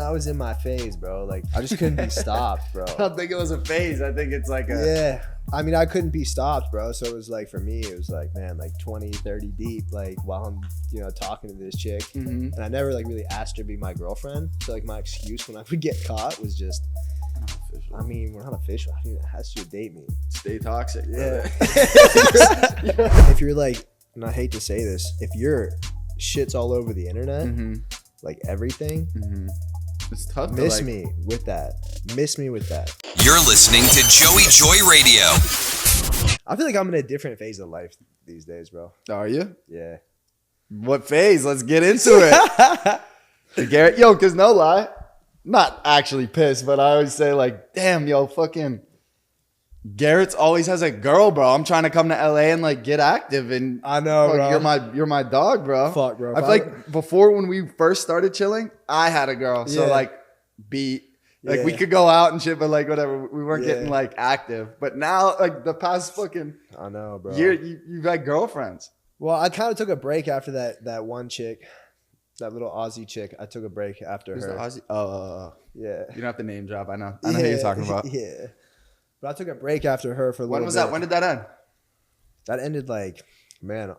I was in my phase, bro, like I just couldn't be stopped, bro. I don't think it was a phase. I think it's like a... Yeah. I mean, I couldn't be stopped, bro. So it was like, for me, it was like, man, like 20, 30 deep, like while I'm, talking to this chick. Mm-hmm. And I never like really asked her to be my girlfriend. So like my excuse when I would get caught was just, I mean, we're not official. I mean, it has to date me. Stay toxic. Yeah. If you're like, and I hate to say this, if your shit's all over the internet, like everything, it's tough miss to me with that. Miss me with that. You're listening to Joey Joy Radio. I feel like I'm in a different phase of life these days, bro. Are you? Yeah. What phase? Let's get into it. Garrett, yo, because no lie, not actually pissed, but I always say like, damn, yo, fucking Garrett's always has a girl, bro. I'm trying to come to LA and like get active, and I know, fuck, bro. You're my dog, bro. Fuck, bro. I feel like before when we first started chilling, I had a girl, so like we could go out and shit, but like whatever, we weren't getting like active. But now, like the past fucking I know, bro. year, you've had girlfriends. Well, I kind of took a break after that one chick, that little Aussie chick. I took a break after Who's her. the Aussie? Yeah. You don't have to name drop. I know who you're talking about. Yeah. But I took a break after her for a little bit. When was that? When did that end? That ended like, man,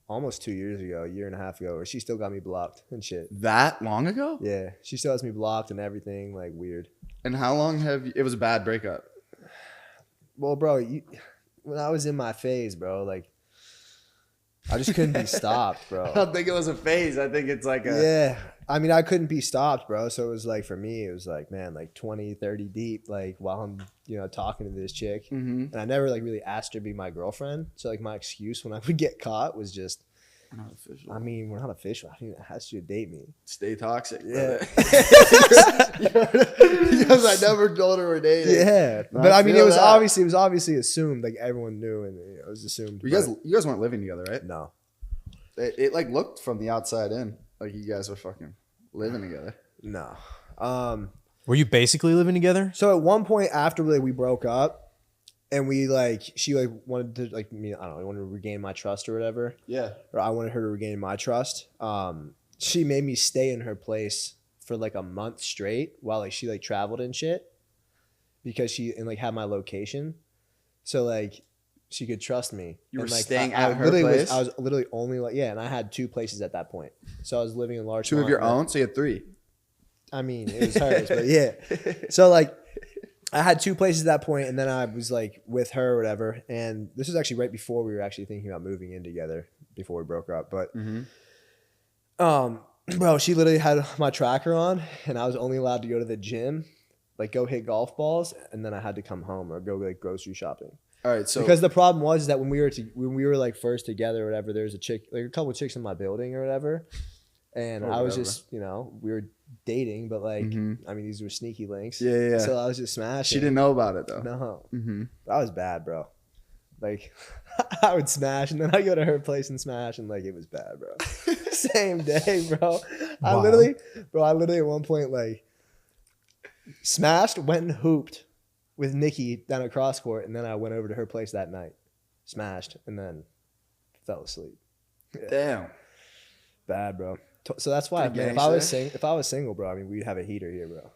almost 2 years ago, a year and a half ago, where she still got me blocked and shit. That long ago? Yeah. She still has me blocked and everything, like weird. And how long have you, it was a bad breakup? Well, bro, when I was in my phase, bro, like, I just couldn't be stopped, bro. I don't think it was a phase. I think it's like a... Yeah. I mean, I couldn't be stopped, bro. So it was like, for me, it was like, man, like 20, 30 deep, like while I'm, talking to this chick. And I never like really asked her to be my girlfriend. So like my excuse when I would get caught was just, we're not official. I mean, we're not official. I mean, it has to date me. Stay toxic. Yeah. Because I never told her we're dating. Yeah. No, But I mean, feel it was that. obviously assumed, like everyone knew, and it was assumed. You guys weren't living together, right? No. It like looked from the outside in like you guys were fucking living together. No. Were you basically living together? So at one point after we broke up, and she like wanted to like me, I don't know, wanted to regain my trust or whatever. Yeah. Or I wanted her to regain my trust. She made me stay in her place for like a month straight while like she like traveled and shit, because she and like had my location, so like she could trust me. You were and, like, staying I at her literally place? I was literally only like, yeah, and I had 2 places at that point, so I was living in large. Two of your own, so you had 3. I mean, it was hers, but yeah. So like, I had 2 places at that point, and then I was like with her or whatever. And this was actually right before we were actually thinking about moving in together, before we broke up. But, bro, she literally had my tracker on, and I was only allowed to go to the gym, like go hit golf balls, and then I had to come home or go like grocery shopping. All right, so because the problem was that when we were like first together or whatever, there was a chick, like a couple of chicks in my building or whatever, and I was just, we were dating, but like, I mean, these were sneaky links. Yeah. So I was just smashing. She didn't know about it though. No. That was bad, bro. Like, I would smash, and then I go to her place and smash, and like it was bad, bro. Same day, bro. I literally at one point like smashed, went and hooped with Nikki down at cross court, and then I went over to her place that night, smashed, and then fell asleep. Yeah. Damn. Bad, bro. So that's why, man, if I was single, bro, I mean, we'd have a heater here, bro.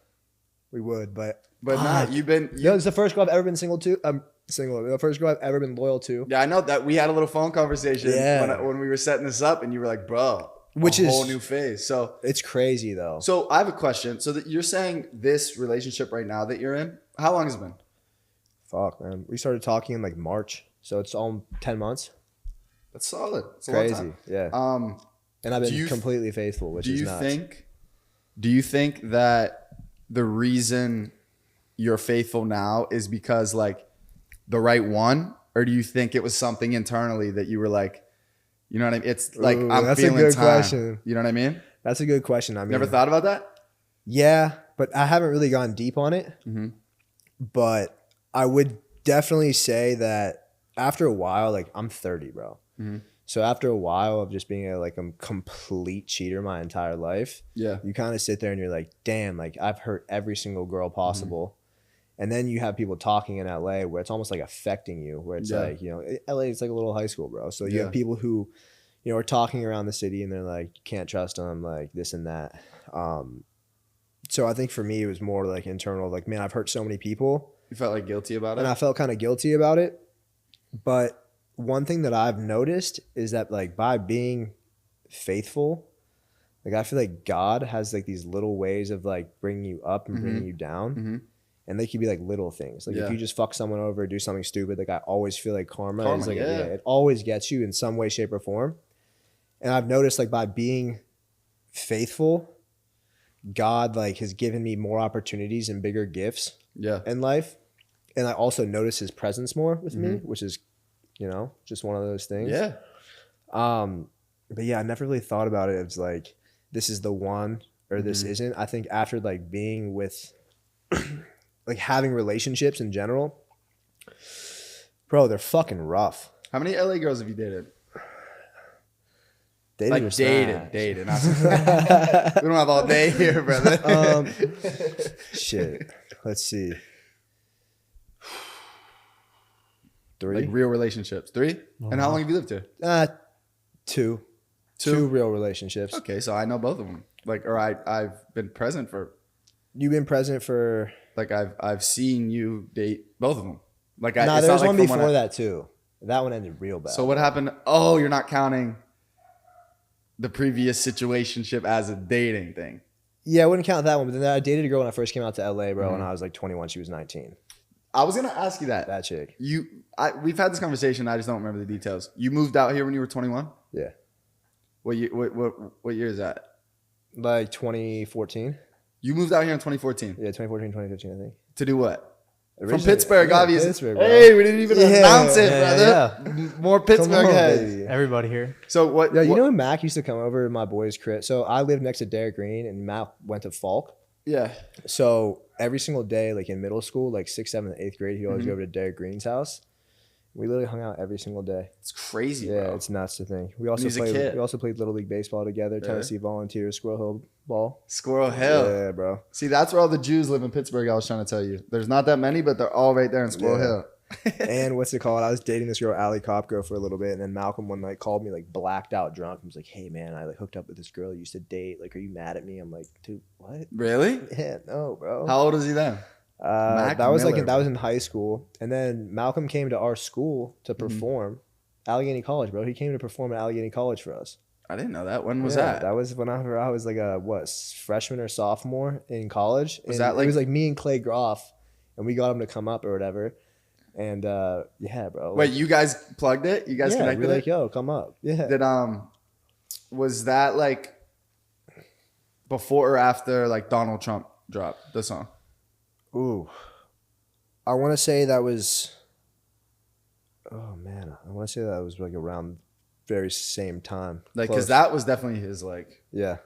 We would, but not. It's the first girl I've ever been single to. The first girl I've ever been loyal to. Yeah, I know that we had a little phone conversation when we were setting this up, and you were like, bro, which is a whole new phase. So it's crazy though. So I have a question. So that you're saying this relationship right now that you're in, how long has it been? Fuck, man. We started talking in like March, so it's all 10 months. That's solid. It's crazy, a long time. Yeah. And I've been completely faithful, which is nuts. Do you think that the reason you're faithful now is because like the right one, or do you think it was something internally that you were like, you know what I mean? It's like, I'm that's feeling a good time. question. You know what I mean? That's a good question. I mean, never thought about that? Yeah, but I haven't really gone deep on it. But I would definitely say that after a while, like I'm 30, bro. So after a while of just being a complete cheater my entire life, you kind of sit there and you're like, damn, like I've hurt every single girl possible. And then you have people talking in LA where it's almost like affecting you, where it's like, LA is like a little high school, bro. So you have people who, are talking around the city and they're like, you can't trust them, like this and that. So I think for me, it was more like internal. Like, man, I've hurt so many people. You felt like guilty about it? And I felt kind of guilty about it. But one thing that I've noticed is that like by being faithful, like I feel like God has like these little ways of like bringing you up and bringing you down. And they could be like little things. Like if you just fuck someone over or do something stupid, like I always feel like karma is like, it always gets you in some way, shape or form. And I've noticed like by being faithful, God like has given me more opportunities and bigger gifts in life. And I also notice his presence more with me, which is, you know, just one of those things. Yeah. But yeah, I never really thought about it as like, this is the one or this isn't. I think after like being with, like having relationships in general, bro, they're fucking rough. How many LA girls have you dated? Dated like or dated. We don't have all day here, brother. Shit. Let's see. 3. Like real relationships. 3? And how long have you lived here? 2. 2 real relationships. Okay, so I know both of them. Like, or I've been present for. You've been present for. Like I've seen you date both of them. Like Nah, there was one before that too. That one ended real bad. So what happened? Oh, you're not counting the previous situationship as a dating thing. Yeah, I wouldn't count that one. But then I dated a girl when I first came out to LA, bro, and I was like 21. She was 19. I was gonna ask you that. That chick. We've had this conversation. I just don't remember the details. You moved out here when you were 21. Yeah. What year is that? Like 2014. You moved out here in 2014. Yeah, 2014, 2015, I think. To do what? Originally, From Pittsburgh, obviously. Pittsburgh, hey, we didn't even announce it, brother. Yeah. More Pittsburgh heads. Baby. Everybody here. So what? Yeah, you know when Mac used to come over to my boy's crib? So I lived next to Derek Green, and Mac went to Falk. Yeah. So every single day, like in middle school, like 6th, 7th, 8th grade, he'd always go over to Derek Green's house. We literally hung out every single day. It's crazy, Yeah, bro. it's nuts to think. We also He's a kid. played Little League Baseball together, Tennessee Volunteers, Squirrel Hill Ball. Squirrel Hill. Yeah, bro. See, that's where all the Jews live in Pittsburgh. I was trying to tell you. There's not that many, but they're all right there in Squirrel Hill. And what's it called? I was dating this girl, Allie Kopko, for a little bit, and then Malcolm one night called me like blacked out drunk. He was like, "Hey man, I like hooked up with this girl you used to date. Like, are you mad at me?" I'm like, "Dude, what?" Really? Yeah, no, bro. How old is he then? That was in high school, and then Malcolm came to our school to perform. Allegheny College, bro. He came to perform at Allegheny College for us. I didn't know that. When was that? That was when I was like a freshman or sophomore in college. Was that like it was like me and Clay Groff, and we got him to come up or whatever. And yeah, bro. Wait, you guys plugged it? You guys connected we're it? like, yo, come up. Yeah. Did was that like before or after like Donald Trump dropped the song? Ooh. I want to say that was. Oh man, I want to say that was like around very same time. Like, because that was definitely his like. Yeah.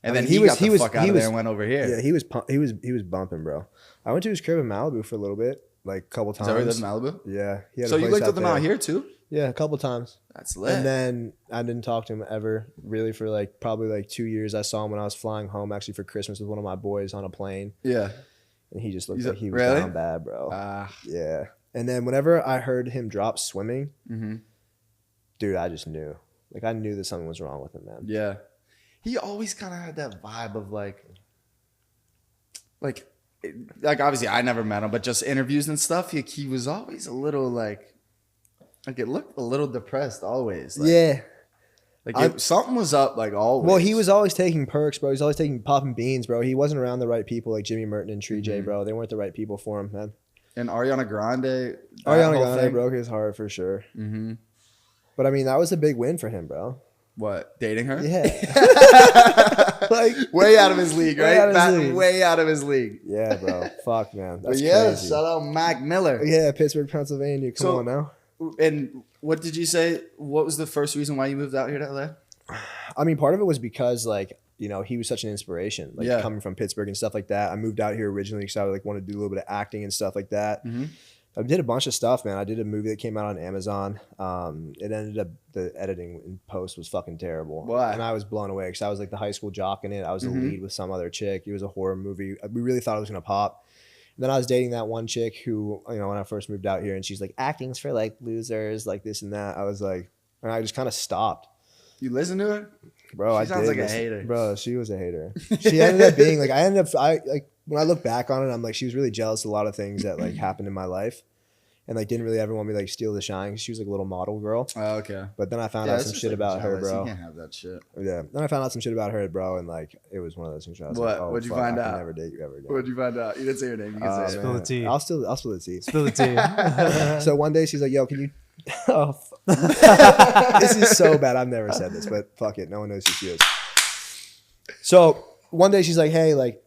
And then he got the fuck out of there and went over here. Yeah, he was bumping, bro. I went to his crib in Malibu for a little bit, like a couple times. Is that where he lives in Malibu? Yeah. He had So a you place lived with him out here too? Yeah, a couple times. That's lit. And then I didn't talk to him ever, really, for like probably like 2 years. I saw him when I was flying home, actually for Christmas with one of my boys on a plane. Yeah. And he just looked like he was really? down bad, bro. Yeah. And then whenever I heard him drop Swimming, dude, I just knew. Like, I knew that something was wrong with him, man. Yeah. He always kind of had that vibe of like obviously I never met him, but just interviews and stuff. He was always a little like it looked a little depressed always. Like, yeah. Like something was up like always. Well, he was always taking perks, bro. He was always taking popping beans, bro. He wasn't around the right people like Jimmy Merton and Tree J, bro. They weren't the right people for him, man. And Ariana Grande. Ariana Grande broke his heart for sure. Mm-hmm. But I mean, that was a big win for him, bro. What? Dating her? Yeah. Like way out of his league, right? Way out of his league. Yeah, bro. Fuck, man. That's crazy. Shout out Mac Miller. Yeah, Pittsburgh, Pennsylvania. Come on now. And what did you say? What was the first reason why you moved out here to LA? I mean, part of it was because, like, you know, he was such an inspiration. Like, coming from Pittsburgh and stuff like that. I moved out here originally because I like wanted to do a little bit of acting and stuff like that. Mm-hmm. I did a bunch of stuff, man. I did a movie that came out on Amazon. It ended up, the editing and post was fucking terrible. Why? And I was blown away because I was like the high school jock in it. I was the lead with some other chick. It was a horror movie. We really thought it was going to pop. And then I was dating that one chick who, you know, when I first moved out here, and she's like, acting's for like losers, like this and that. I was like, and I just kind of stopped. You listen to her? Bro, I sounds did like a listen- hater. Bro, she was a hater. She ended up being like, when I look back on it, I'm like, she was really jealous of a lot of things that like happened in my life, and like didn't really ever want me to like steal the shine. She was like a little model girl. Oh, okay. But then I found Yeah, out it's some just, shit like, about her, jealous. bro. You can't have that shit. Yeah. Then I found out some shit about her, bro, and like it was one of those things where I was like, oh, What'd you fuck, find I can out? never date you ever again. What'd you find out? You didn't say your name. You can say it. Spill the tea. I'll spill the tea. Spill the tea. So one day she's like, yo, can you oh, this is so bad. I've never said this, but fuck it. No one knows who she is. So one day she's like, hey, like,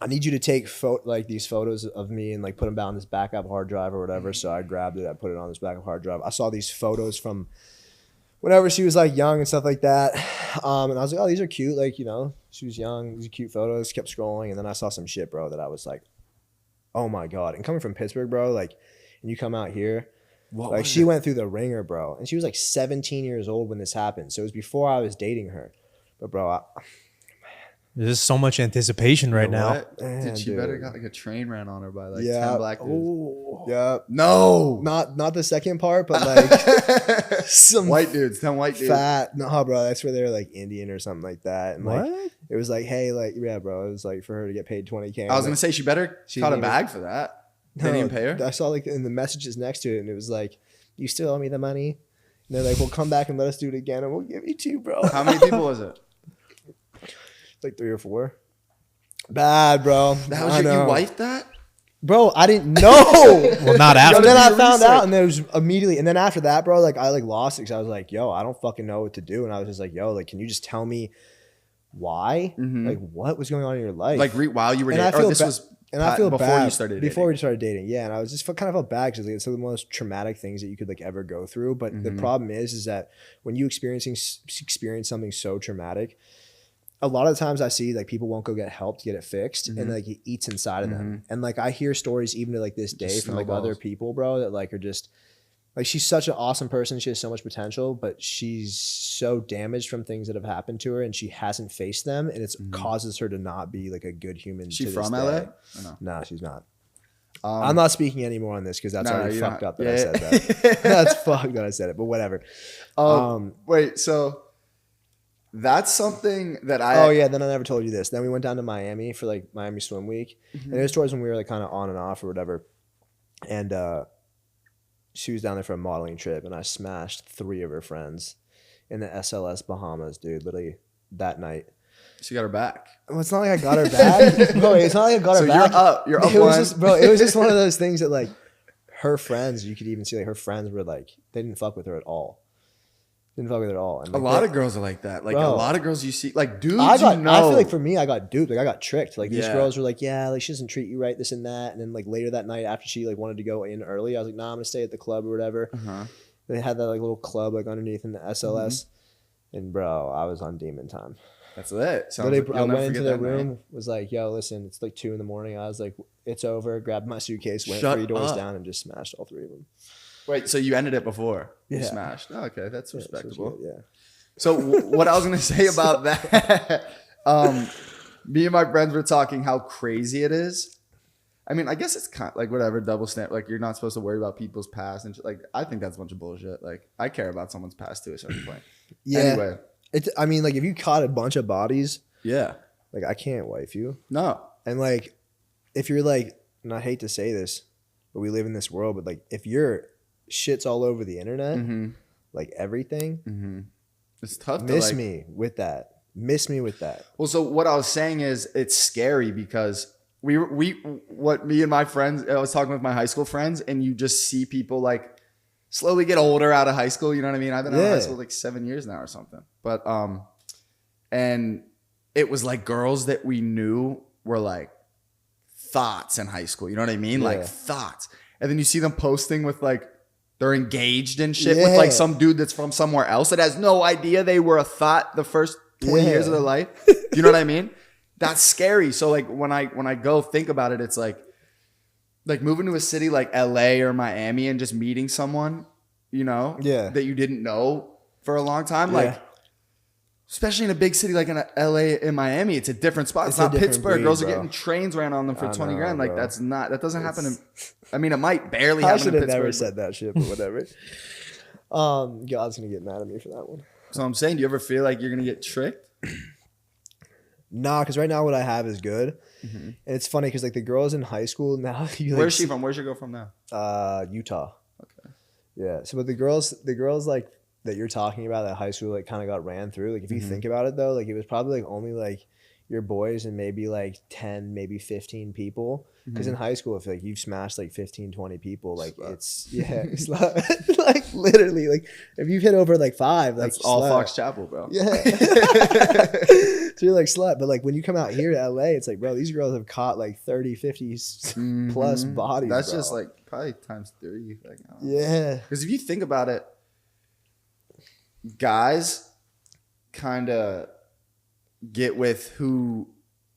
I need you to take these photos of me and like put them down on this backup hard drive or whatever. So I grabbed it. I put it on this backup hard drive. I saw these photos from whenever she was like young and stuff like that. And I was like, oh, these are cute. Like, you know, she was young. These are cute photos. Kept scrolling. And then I saw some shit, bro, that I was like, oh my God. And coming from Pittsburgh, bro, like, and you come out here, like she went through the ringer, bro. And she was like 17 years old when this happened. So it was before I was dating her. But bro, There's so much anticipation right now. What? Dude, she better got like a train ran on her by like 10 yeah, black dudes. yeah. No. Not the second part, but like some White dudes. 10 white dudes. fat. No, bro, that's where they're like Indian or something like that. And What? like it was like, hey, like yeah, bro, it was like for her to get paid $20K. I was gonna say she better She caught a didn't bag for that. They didn't pay her. I saw like in the messages next to it, and it was like, you still owe me the money. And they're like, well, come back and let us do it again, and we'll give you 2, bro. How many people was it? Like 3 or 4. Bad, bro. That was I your, you know. wifed that? Bro, I didn't know. Well, not So after. then I your found research. out, and there was immediately, and then after that, bro, like I like lost it because I was like, yo, I don't fucking know what to do, and I was just like, yo, like, can you just tell me why? Like, what was going on in your life? Like while you were And I dating? Or feel this ba- was and I feel before bad you started dating? before we started dating, yeah. And I was just kind of felt bad because like, it's some of the most traumatic things that you could like ever go through. But the problem is that when you experience something so traumatic, a lot of the times I see like people won't go get help to get it fixed, and like it eats inside of them. And like I hear stories even to like this day Just from like other snowballs. people, bro, that like are just like, she's such an awesome person. She has so much potential, but she's so damaged from things that have happened to her, and she hasn't faced them, and it's causes her to not be like a good human. She to from this LA? day. Or no? No, she's not. I'm not speaking anymore on this because that's No, already you're fucked not. up that Yeah, I said yeah. that. That's fucked that I said it, but whatever. Wait, so that's something that I. Oh yeah, then I never told you this. Then we went down to Miami for like Miami Swim Week, and it was towards when we were like kind of on and off or whatever. And she was down there for a modeling trip, and I smashed 3 of her friends in the SLS Bahamas, dude. Literally that night. She got her back. Well, it's not like I got her back, bro. It's not like I got her So back. you're up. You're up It was one. just, bro. It was just one of those things that like her friends, you could even see like her friends were like they didn't fuck with her at all. Didn't fuck with her at all. And, A like, lot of girls are like that. Like Bro. a lot of girls you see, like dudes, I you know. feel like for me, I got duped. Like I got tricked. Like these Yeah. girls were like, yeah, like she doesn't treat you right, this and that. And then like later that night, after she like wanted to go in early, I was like, nah, I'm gonna stay at the club or whatever. They had that like little club like underneath in the SLS, and bro, I was on demon time. That's it. Sounds Literally, like I you'll never went into forget their that room, night. was like, yo, listen, it's like 2 a.m. I was like, it's over. Grabbed my suitcase, went Shut 3 doors up. down, and just smashed all 3 of them. Wait, so you ended it before you Yeah. smashed? Oh, okay, that's Yeah, so it was respectable. good, yeah. So what I was gonna say about that, me and my friends were talking how crazy it is. I mean, I guess it's kind of like whatever double stamp. Like you're not supposed to worry about people's past and shit. Like I think that's a bunch of bullshit. Like I care about someone's past to a certain point. Yeah. Anyway, I mean, like if you caught a bunch of bodies, yeah. like I can't wife you. No. And like, if you're like, and I hate to say this, but we live in this world, but like if your shit's all over the internet, like everything, It's tough. miss to, like, me with that. Miss me with that. Well, so what I was saying is it's scary because what me and my friends, I was talking with my high school friends, and you just see people like slowly get older out of high school. You know what I mean? I've been out of high Yeah. school like 7 years now or something. But and it was like girls that we knew were like thoughts in high school. You know what I mean? Like Yeah. thoughts. And then you see them posting with like they're engaged and shit with Yeah. like some dude that's from somewhere else that has no idea they were a thought the first 20 Yeah. years of their life. You know what I mean? That's scary. So like when I go think about it, it's like moving to a city like LA or Miami and just meeting someone, you know, Yeah. that you didn't know for a long time. Yeah. Like especially in a big city like in LA and Miami, it's a different spot. It's It's a not different Pittsburgh. breed, Girls are bro. getting trains ran on them for I 20 know, grand. Like bro. that doesn't happen in, I mean, it might barely I happen should in have Pittsburgh. never but- said that shit, but whatever. God's gonna get mad at me for that one. So I'm saying, do you ever feel like you're gonna get tricked? Nah, because right now what I have is good. And it's funny because like the girls in high school now. Where's she from? Where's your girl from now? Utah. Okay. Yeah. So but the girls like that you're talking about that high school like kind of got ran through. Like if you think about it though, like it was probably like only like your boys and maybe like 10, maybe 15 people. Because in high school, if like you've smashed like 15, 20 people, like it's like literally like if you've hit over like 5, like That's all Fox Chapel, bro. Yeah. So you're like slut. But like when you come out here to LA, it's like, bro, these girls have caught like 30, 50 plus bodies. That's bro. just like probably times 3. Like, yeah. Because if you think about it, guys kind of get with who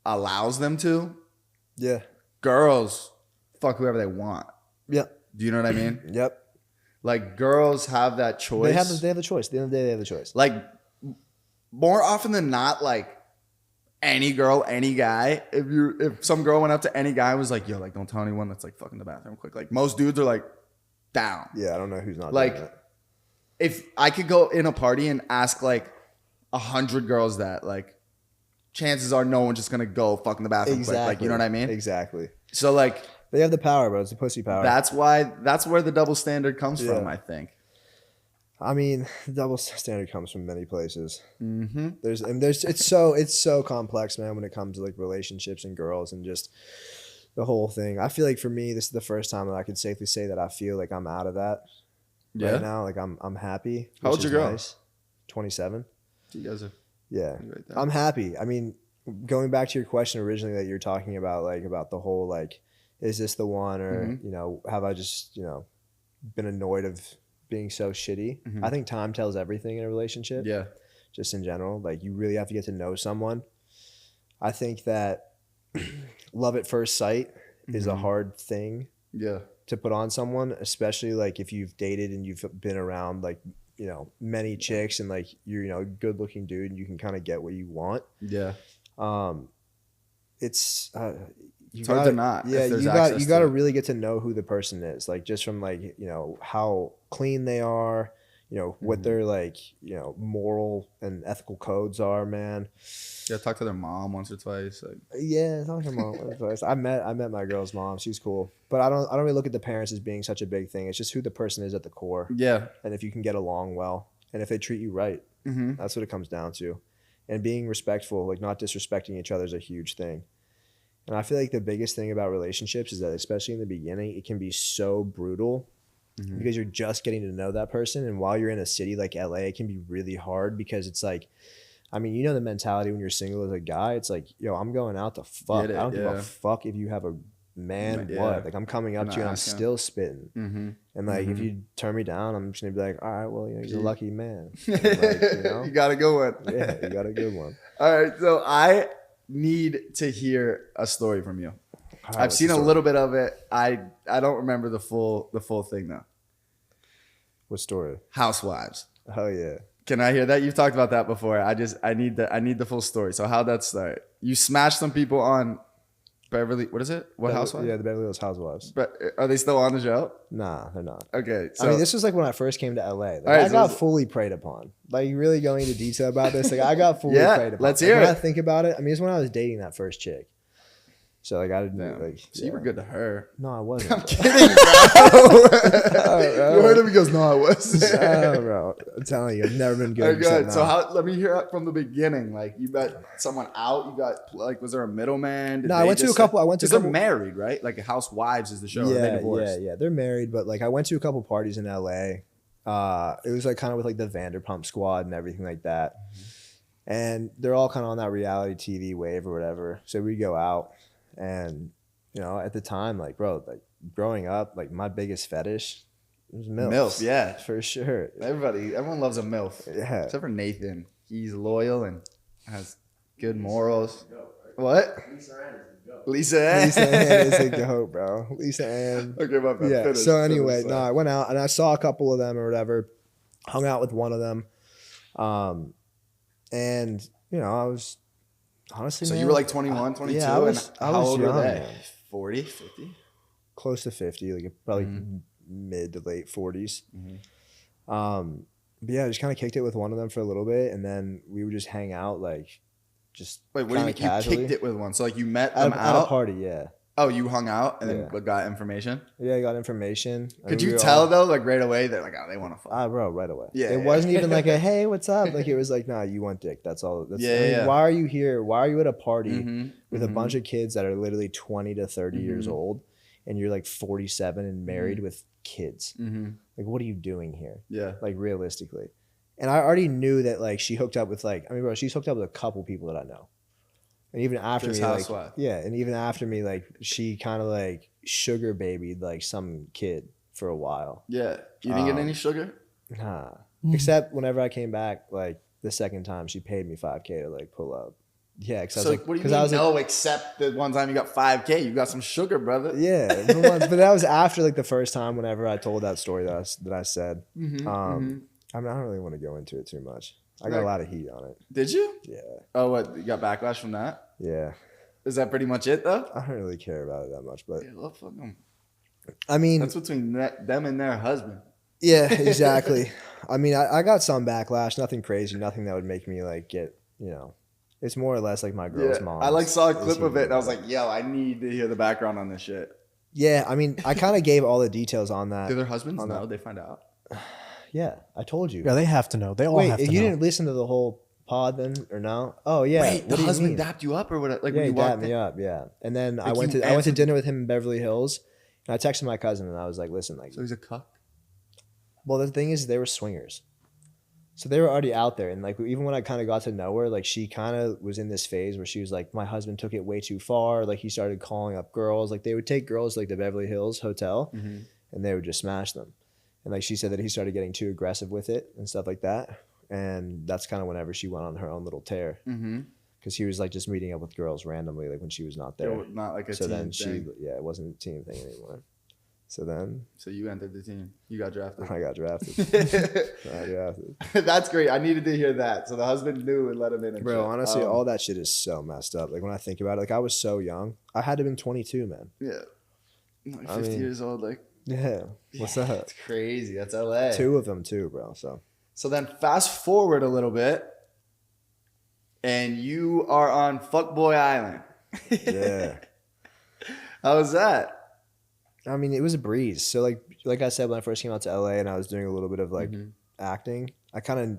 allows them to. Yeah. Girls fuck whoever they want. Yep. Do you know what I mean? Yep. Like girls have that choice. They have the choice. At the end of the day, they have the choice. Like more often than not, like any girl, any guy, if some girl went up to any guy and was like, yo, like don't tell anyone, let's like fuck in the bathroom quick. Like most dudes are like down. Yeah, I don't know who's not Like doing it. if I could go in a party and ask like 100 girls that, like chances are no one's just gonna go fuck in the bathroom quick. Like, you know what I mean? Exactly. So like They have the power, bro. It's the pussy power. that's where the double standard comes from, I think. I mean, the double standard comes from many places. It's so complex, man, when it comes to like relationships and girls and just the whole thing. I feel like for me, this is the first time that I could safely say that I feel like I'm out of that right now. Like I'm happy. How old's your girl? Nice. 27. You guys are Yeah. right there. I'm happy. I mean, going back to your question originally that you're talking about, like about the whole like, is this the one, or you know, have I just been annoyed of being so shitty? I think time tells everything in a relationship. Yeah. Just in general, like you really have to get to know someone. I think that love at first sight is a hard thing to put on someone, especially like if you've dated and you've been around like many chicks and like you're a good looking dude and you can kind of get what you want. Yeah. It's it's hard to not. Yeah, you got to really get to know who the person is, like just from like how clean they are, what their like moral and ethical codes are, man. Yeah, talk to their mom once or twice. Like. Yeah, talk to mom once or twice. I met my girl's mom. She's cool, but I don't really look at the parents as being such a big thing. It's just who the person is at the core. Yeah, and if you can get along well, and if they treat you right, that's what it comes down to. And being respectful, like not disrespecting each other, is a huge thing. And I feel like the biggest thing about relationships is that, especially in the beginning, it can be so brutal because you're just getting to know that person. And while you're in a city like LA, it can be really hard because it's like, I mean, the mentality when you're single as a guy, it's like, yo, I'm going out to fuck. I don't give a fuck if you have a man, what? Like, I'm coming up to you and I'm still spitting. And like, if you turn me down, I'm just gonna be like, all right, well, you're a lucky man. And, like, you got a good one. Yeah, you got a good one. All right, so I need to hear a story from you. I've seen a little bit of it. I don't remember the full thing though. What story? Housewives. Oh yeah. Can I hear that? You've talked about that before. I need the full story. So how'd that start? You smashed some people on Beverly. What is it? What Housewives? Yeah, the Beverly Hills Housewives. But are they still on the show? Nah, they're not. Okay. So, I mean, this was like when I first came to LA. Like, right, I got fully preyed upon. Like, really going into detail about this. Like, I got fully preyed upon. Let's like, hear when it. I think about it, I mean, it's when I was dating that first chick. So like I didn't like. So you were good to her. No, I wasn't. I'm kidding, bro. You heard him. He goes, "No, I wasn't." No, bro. I'm telling you, I've never been good. Okay, good. So let me hear it from the beginning. Like you met someone out. You got like, was there a middleman? No, I went to a couple. They're married, right? Like Housewives is the show. Yeah. They're married, but like I went to a couple parties in LA. It was like kind of with like the Vanderpump Squad and everything like that. And they're all kind of on that reality TV wave or whatever. So we go out. And, at the time, like, bro, like growing up, like my biggest fetish was MILFs. MILF, yeah. For sure. Everyone loves a MILF. Yeah. Except for Nathan. He's loyal and has good morals. What? Lisa Ann. Lisa Ann is a goat, bro. Lisa Ann. Okay, my bad. Yeah. So anyway, I went out and I saw a couple of them or whatever. Hung out with one of them. And, I was... Honestly, so man, you were like 21, 22? Yeah, I was old young, were they? man. 40, 50? Close to 50, like probably mid to late 40s. But yeah, I just kind of kicked it with one of them for a little bit, and then we would just hang out, like, just Wait, what do you mean casually. you kicked it with one? So like you met at them at a out? party? Yeah, Oh, you hung out and Yeah. then got information? yeah, I got information. I Could mean, we you were tell all- though, like right away, they're like, oh, they want to fuck. Bro, right away. Yeah, it yeah. wasn't even like a hey, what's up? Like it was like, nah, you want dick. That's all. That's, Yeah, I mean, yeah. Why are you here? Why are you at a party Mhm, with a bunch of kids that are literally 20 to 30 years Mhm. old, and you're like 47 and married with kids? Mm-hmm. Like, what are you doing here? Yeah. Like realistically. And I already knew that like she hooked up with bro, she's hooked up with a couple people that I know. And even after This me, like, housewife. yeah, and even after me, like, she kind of like sugar babied like some kid for a while. Yeah. You didn't get any sugar? Nah. Except whenever I came back, like the second time, she paid me $5K to like pull up. Yeah, because I was So like, what do you 'cause mean? I was like, No, except the one time you got $5K, you got some sugar, brother. yeah, but that was after like the first time. Whenever I told that story that I said, Mhm, I don't really want to go into it too much. I got Like- a lot of heat on it. Did you? Yeah, Oh, what? You got backlash from that? yeah. Is that pretty much it though? I don't really care about it that much, but Yeah, well, fuck 'em. I mean, That's between them and their husband. yeah, exactly. I mean, I got some backlash, nothing crazy, nothing that would make me like get, it's more or less like my girl's mom. I like saw a is clip of it and I was heating like, yo, I need to hear the background on this shit. yeah, I mean, I kind of gave all the details on that. Do their husbands on know? that. They find out. Yeah, I told you. Yeah, they have to know. They all Wait, have to you know. didn't listen to the whole pod then, or no? Oh yeah. Wait, What the do you husband mean? dapped you up or what? Like Yeah, when he you walked dapped me in? up. Yeah, and then Like, I went you to answered- dinner with him in Beverly Hills, and I texted my cousin and I was like, listen, like, So he's a cuck. well, the thing is, they were swingers, so they were already out there, and like even when I kind of got to know her, like she kind of was in this phase where she was like, my husband took it way too far. Like he started calling up girls. Like they would take girls to, like the Beverly Hills hotel, Mm-hmm. and they would just smash them. And like she said that he started getting too aggressive with it and stuff like that. And that's kind of whenever she went on her own little tear, Mm-hmm. because he was like just meeting up with girls randomly, like when she was not there. Not like a So team then thing. it wasn't a team thing anymore. So then So you entered the team. You got drafted. I got drafted. I got drafted. That's great. I needed to hear that. So the husband knew and let him in. And Bro, shit. honestly, all that shit is so messed up. Like when I think about it, like I was so young. I had to have been 22, man. Yeah. Like I 50 mean- years old. Like, Yeah. What's up? That's crazy. That's LA. Two of them too, bro. So then fast forward a little bit, and you are on Fuckboy Island. yeah. How was that? I mean, it was a breeze. So like I said, when I first came out to LA and I was doing a little bit of like acting, I kind of,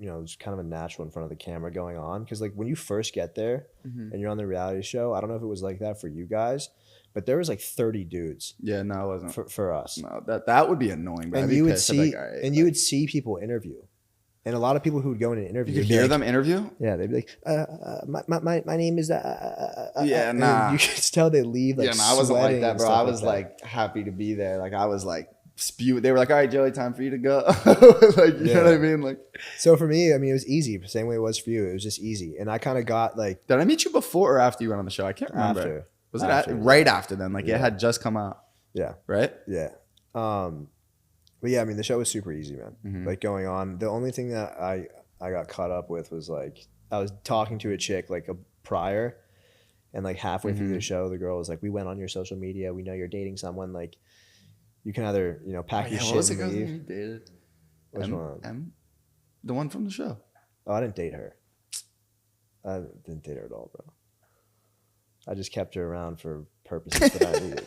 it was kind of a natural in front of the camera going on. Because like when you first get there and you're on the reality show, I don't know if it was like that for you guys, but there was like 30 dudes Yeah, no, it wasn't. for us. No, that would be annoying. Bro. I'd And be you would pissed. I'd see, be like, all right, and you would see people interview, and a lot of people who would go in and interview. you could would be hear like, them interview. Yeah, they'd be like, my name is. Yeah, and nah. you could tell they leave. Like, Yeah, no, I wasn't like sweating that, and bro. stuff I was that. like happy to be there. Like I was like spew. They were like, all right, Joey, time for you to go. Like you know what I mean? Like, So for me, I mean, it was easy. Same way it was for you. It was just easy, and I kind of got like did I meet you before or after you went on the show? I can't remember. after. Was it After, right after then? Like Yeah. it had just come out, Yeah, right? yeah. But yeah, I mean, the show was super easy, man. Mhm. Like going on. The only thing that I got caught up with was like I was talking to a chick like a prior, and like halfway through the show, the girl was like, "We went on your social media. We know you're dating someone. Like, you can either pack your what shit was the and girl's name leave." you dated? Which one? M? The one from the show. Oh, I didn't date her. I didn't date her at all, bro. I just kept her around for purposes that I needed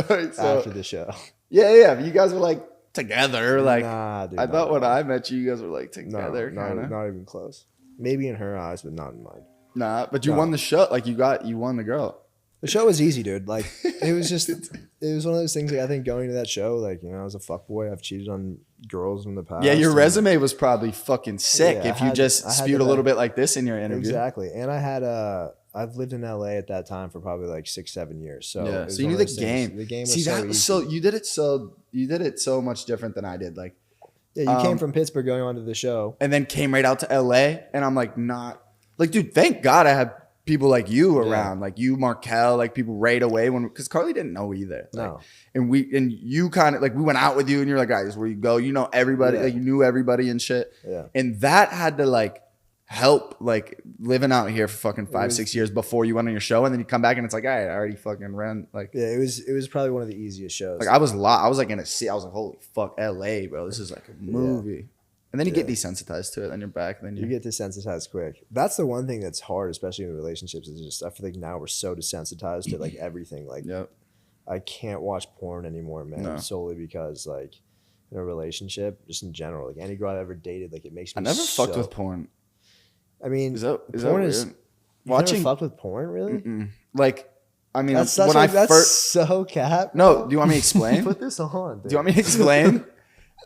Alright, so, after the show. yeah. But you guys were like together. Like nah, dude, I not thought at when all. I met you, you guys were like No, together, kind of. not even close. Maybe in her eyes, but not in mine. Nah, but you No. won the show. Like you won the girl. The show was easy, dude. Like it was just, it was one of those things. Like I think going to that show, like I was a fuckboy. I've cheated on girls in the past. Yeah, your and- resume was probably fucking sick Yeah, if I you had- just I had spewed the a little best- bit like this in your interview. Exactly, and I had I've lived in LA at that time for probably like 6-7 years. So Yeah, it was so you one knew of the those things. game. The game was See, so that was easy. so you did it so much different than I did. Like, Yeah, you came from Pittsburgh going on to the show. and then came right out to LA, and I'm like, not like, dude. Thank God I had people like you around, like you, Markel, like people right away because Carly didn't know either. Like, No. and you kind of like we went out with you, and you're like, guys, where you go, you know everybody, Yeah. like you knew everybody and shit. Yeah. And that had to like help like living out here for fucking 5-6 years before you went on your show, and then you come back and it's like, all right, I already fucking ran. Like, Yeah, it was probably one of the easiest shows. like I was like in a city. I was like, holy fuck, LA, bro. This is like a movie. And then you get desensitized to it, then you're back, then you get desensitized quick. That's the one thing that's hard, especially in relationships, is just I feel like now we're so desensitized to like everything. Like I can't watch porn anymore, man, solely because like in a relationship, just in general, like any girl I've ever dated, like it makes me I never fucked with porn. I mean, is that porn weird? is Watching never fucked with porn, really? Like, I mean, that's when that's first so cap. No, do you want me to explain? Put this on. Dude. Do you want me to explain?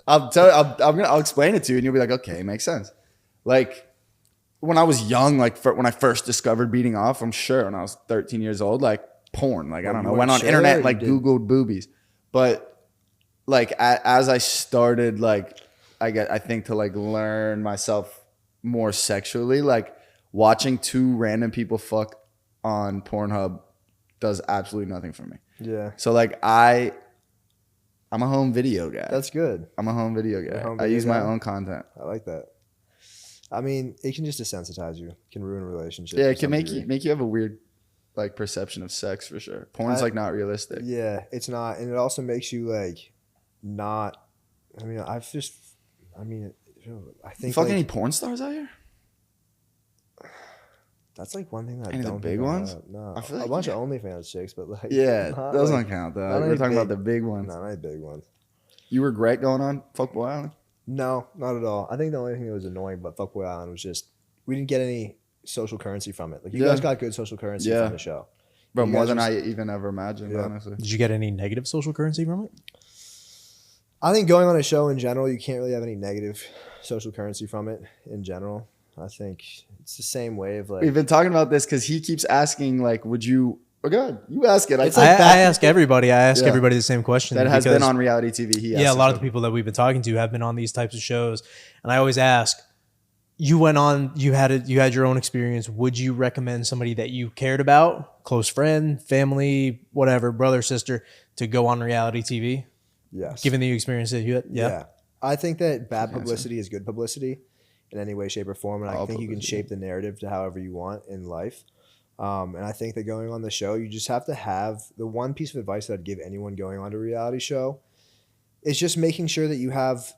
I'll explain it to you, and you'll be like, okay, it makes sense. Like when I was young, like when I first discovered beating off, I'm sure when I was 13 years old, like porn, like I don't know, went on internet, like Googled boobies, but like as I started, like I think to like learn myself more sexually, like watching two random people fuck on Pornhub does absolutely nothing for me. Yeah. So like I'm a home video guy. That's good. I'm a home video guy. I use my own content. I like that. I mean, it can just desensitize you. It can ruin relationships. Yeah, it can make you have a weird like perception of sex for sure. Porn's like not realistic. Yeah, it's not, and it also makes you like not. I mean, I think you fuck any porn stars out here? That's like one thing that I any don't of the big ones. No, I feel like a bunch of OnlyFans chicks, but like those don't count though. We're talking about the big ones. No, not big ones. You regret going on Fuckboy Island? No, not at all. I think the only thing that was annoying about Fuckboy Island was just we didn't get any social currency from it. Like you guys got good social currency from the show, bro. More than I even ever imagined. Honestly, did you get any negative social currency from it? I think going on a show in general, you can't really have any negative social currency from it in general. I think it's the same way of like we've been talking about this because he keeps asking like, would you? Oh God, you ask it. I ask everybody. I ask everybody the same question. That has been on reality TV. A lot of the people that we've been talking to have been on these types of shows, and I always ask. You went on. You had your own experience. Would you recommend somebody that you cared about, close friend, family, whatever, brother, sister, to go on reality TV? Yes. Given the experience that you had, yeah. I think that bad publicity is good publicity in any way, shape, or form, and I think you can shape the narrative to however you want in life. And I think that going on the show, you just have to have the one piece of advice that I'd give anyone going on to a reality show is just making sure that you have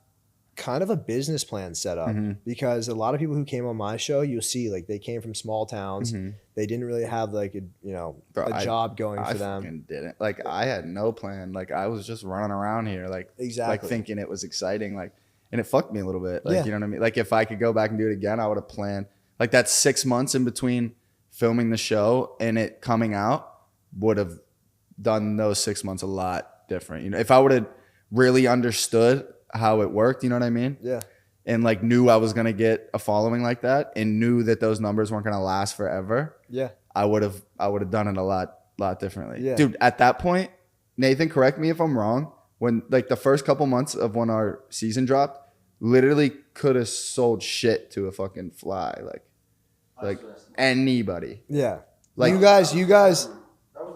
kind of a business plan set up, because a lot of people who came on my show, you'll see like they came from small towns. They didn't really have like a job going for them. I fucking didn't. Like I had no plan. Like I was just running around here like like thinking it was exciting, like, and it fucked me a little bit. Like you know what I mean? Like if I could go back and do it again, I would have planned like that 6 months in between filming the show and it coming out would have done those 6 months a lot different. You know, if I would have really understood how it worked, you know what I mean? Yeah. And like knew I was gonna get a following like that, and knew that those numbers weren't gonna last forever. Yeah. I would have done it a lot differently. Yeah. Dude, at that point, Nathan, correct me if I'm wrong. When like the first couple months of when our season dropped, literally could have sold shit to a fucking fly, like anybody. Yeah. Like you guys. That was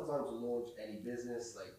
the time to launch any business, like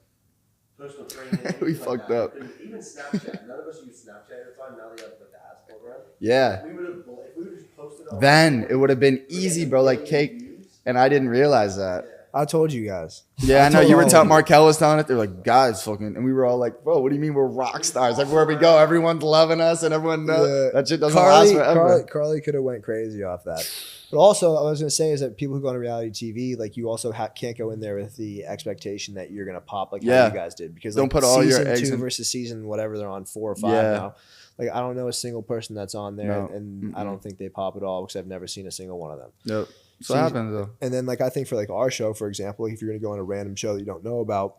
personal training. We like fucked that. up. Even Snapchat. None of us used Snapchat at the time. Now they have the ads program. Yeah. If we would have just posted on Then it would have been easy, bro. Like cake. And I didn't realize that. I told you guys. Yeah, I know. You were telling Markel was telling it. They're like, guys, fucking, and we were all like, bro, what do you mean we're rock stars? Everywhere we go, everyone's loving us, and everyone knows that shit doesn't last forever. Carly could have went crazy off that. But also, I was gonna say is that people who go on reality TV, like you also can't go in there with the expectation that you're gonna pop like how you guys did, because don't like, put all your season eggs 2 in versus season whatever they're on 4 or 5 now. Like I don't know a single person that's on there, and I don't think they pop at all because I've never seen a single one of them. Nope. So what happens though. And then like I think for like our show, for example, like if you're gonna go on a random show that you don't know about,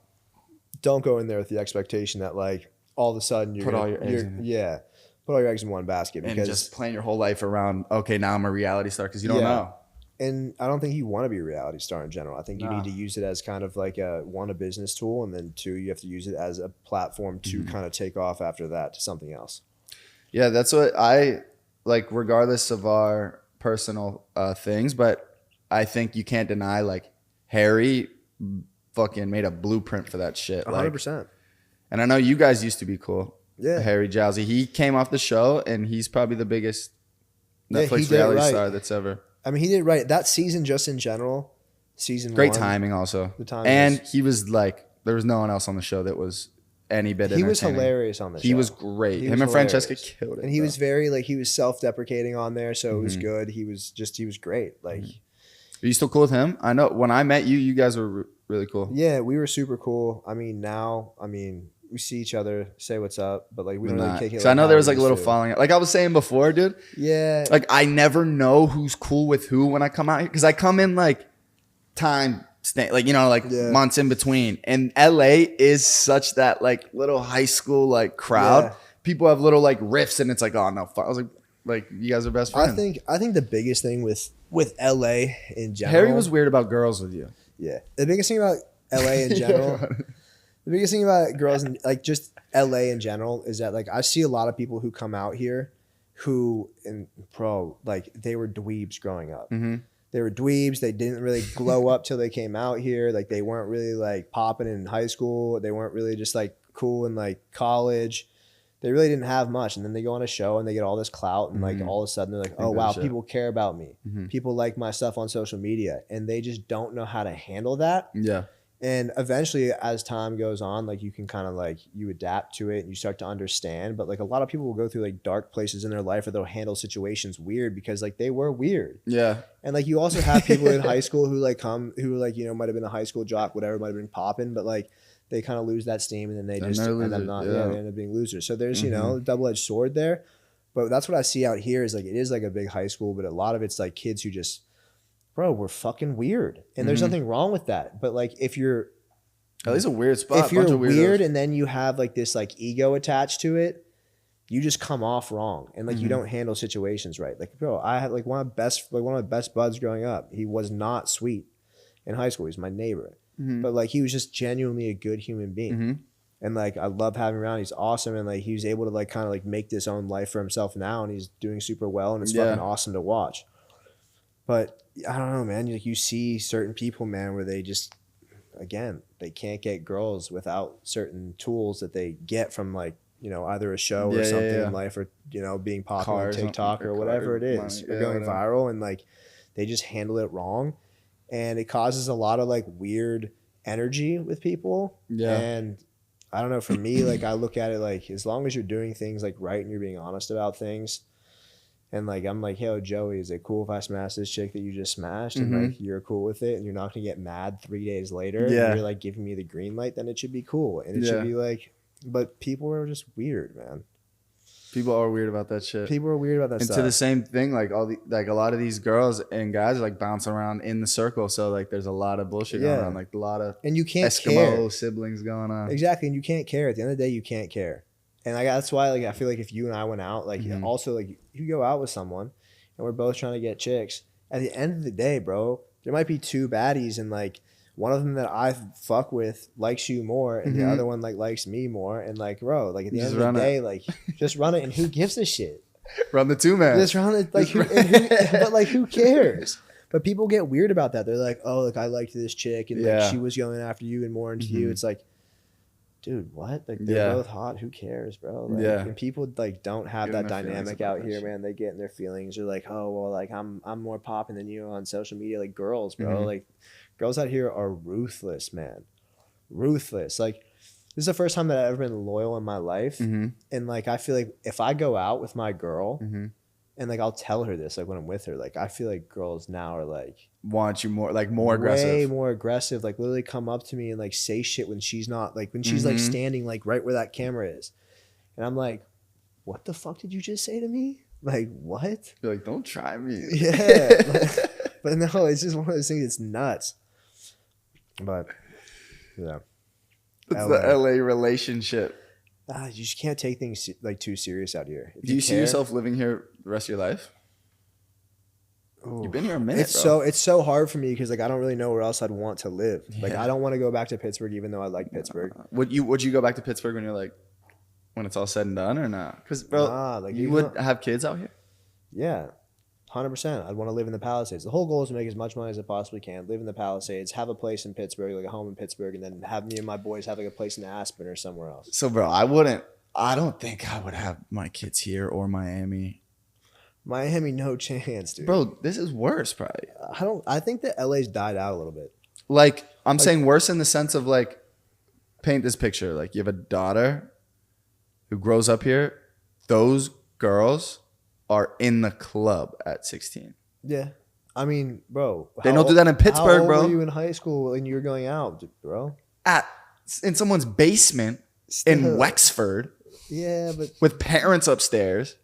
don't go in there with the expectation that like all of a sudden you're put all your eggs in one basket, and because just plan your whole life around. Okay, now I'm a reality star because you don't know. And I don't think you want to be a reality star in general. I think you need to use it as kind of like a business tool, and then 2, you have to use it as a platform to kind of take off after that to something else. Yeah, that's what I like, regardless of our personal things, but I think you can't deny like Harry fucking made a blueprint for that shit. 100%. And I know you guys used to be cool. Yeah. Harry Jowsey. He came off the show and he's probably the biggest Netflix reality star that's ever. I mean, he did right. That season just in general, season Great 1. timing also. The timing and he was like, there was no one else on the show that was any bit. He was entertaining. hilarious on the show. He was great. He Him was and Francesca hilarious. killed it. And he bro. was very like he was self-deprecating on there, so it was good. He was great. Like, Are you still cool with him? I know when I met you, you guys were really cool. yeah, we were super cool. I mean, now, we see each other, say what's up, but like we don't really kick it. So I know there was like a little falling out. Like I was saying before, dude. Yeah. Like I never know who's cool with who when I come out here because I come in like months in between. And LA is such that like little high school like crowd. Yeah. People have little like riffs, and it's like, oh no, fuck. I was like you guys are best friends. I think the biggest thing with LA in general. Harry was weird about girls with you. Yeah. The biggest thing about LA in general. The biggest thing about girls and like just LA in general is that like I see a lot of people who come out here who like they were dweebs growing up. Mm-hmm. They were dweebs. They didn't really glow up till they came out here. Like they weren't really like popping in high school. They weren't really just like cool in like college. They really didn't have much. And then they go on a show and they get all this clout and like all of a sudden they're like, oh wow, people care about me. People like my stuff on social media, and they just don't know how to handle that. Yeah. And eventually, as time goes on, like you can kind of like you adapt to it and you start to understand. But like a lot of people will go through like dark places in their life, or they'll handle situations weird because like they were weird. Yeah. And like you also have people in high school who like might have been a high school jock, whatever, might have been popping, but like they kind of lose that steam and then they just end up not. Yeah, they end up being losers. So there's a double-edged sword there. But that's what I see out here is like it is like a big high school, but a lot of it's like kids who just. Bro, we're fucking weird. And there's nothing wrong with that. But like if you're at least a weird spot. If you're weird and then you have like this like ego attached to it, you just come off wrong. And like you don't handle situations right. Like, bro, I had like one of my best buds growing up. He was not sweet in high school. He was my neighbor. But like he was just genuinely a good human being. And like I love having him around. He's awesome. And like he was able to like kind of like make this own life for himself now, and he's doing super well, and it's fucking awesome to watch. But I don't know, man. You see certain people, man, where they just, again, they can't get girls without certain tools that they get from like, either a show or something in life, or, being popular on TikTok or whatever it is, or going viral, and like they just handle it wrong. And it causes a lot of like weird energy with people. Yeah. And I don't know, for me, like I look at it like as long as you're doing things like right and you're being honest about things. And like I'm like, yo, Joey, is it cool if I smash this chick that you just smashed? And like you're cool with it, and you're not gonna get mad 3 days later. Yeah. And you're like giving me the green light, then it should be cool. And it should be like, but people are just weird, man. People are weird about that shit. People are weird about that stuff. And to the same thing, like a lot of these girls and guys are like bouncing around in the circle. So like there's a lot of bullshit going on, like a lot of and you can't Eskimo care. siblings going on. Exactly, and you can't care. At the end of the day, you can't care. And like that's why like I feel like if you and I went out, like also like you go out with someone and we're both trying to get chicks, at the end of the day, bro, there might be two baddies, and like one of them that I fuck with likes you more, and the other one like likes me more, and like bro, like at the end of the day, like just run it, and who gives a shit? Run the two man. Just run it, like but like who cares? But people get weird about that. They're like, oh, like I liked this chick, and like she was going after you and more into you. It's like, dude, what? Like they're both hot. Who cares, bro? Like, and people like don't have that dynamic out here, man. They get in their feelings. They're like, oh, well, like I'm more popping than you on social media. Like girls, bro. Like girls out here are ruthless, man. Ruthless. Like this is the first time that I've ever been loyal in my life, and like I feel like if I go out with my girl, and like I'll tell her this, like when I'm with her, like I feel like girls now are like want you more, like more aggressive, way more aggressive. Like literally come up to me and like say shit when she's not, like when she's like standing like right where that camera is, and I'm like, what the fuck did you just say to me? Like what? You're like, don't try me. Yeah, but no, it's just one of those things. It's nuts. But yeah, it's the LA relationship. You just can't take things like too serious out here. Do you see yourself living here the rest of your life? Ooh. You've been here a minute, It's so hard for me because like I don't really know where else I'd want to live. Like I don't want to go back to Pittsburgh, even though I like Pittsburgh. Would you go back to Pittsburgh when it's all said and done, or not? Because like you would have kids out here. Yeah, 100%. I'd want to live in the Palisades. The whole goal is to make as much money as I possibly can. Live in the Palisades, have a place in Pittsburgh, like a home in Pittsburgh, and then have me and my boys have like a place in Aspen or somewhere else. So, bro, I don't think I would have my kids here or Miami. Miami, no chance, dude. Bro, this is worse, probably. I think that LA's died out a little bit. Like, I'm saying worse in the sense of like paint this picture. Like you have a daughter who grows up here. Those girls are in the club at 16. Yeah. I mean, bro. They don't do that in Pittsburgh, how old bro. were you in high school when you were going out, bro? In someone's basement Still. in Wexford Yeah, but with parents upstairs,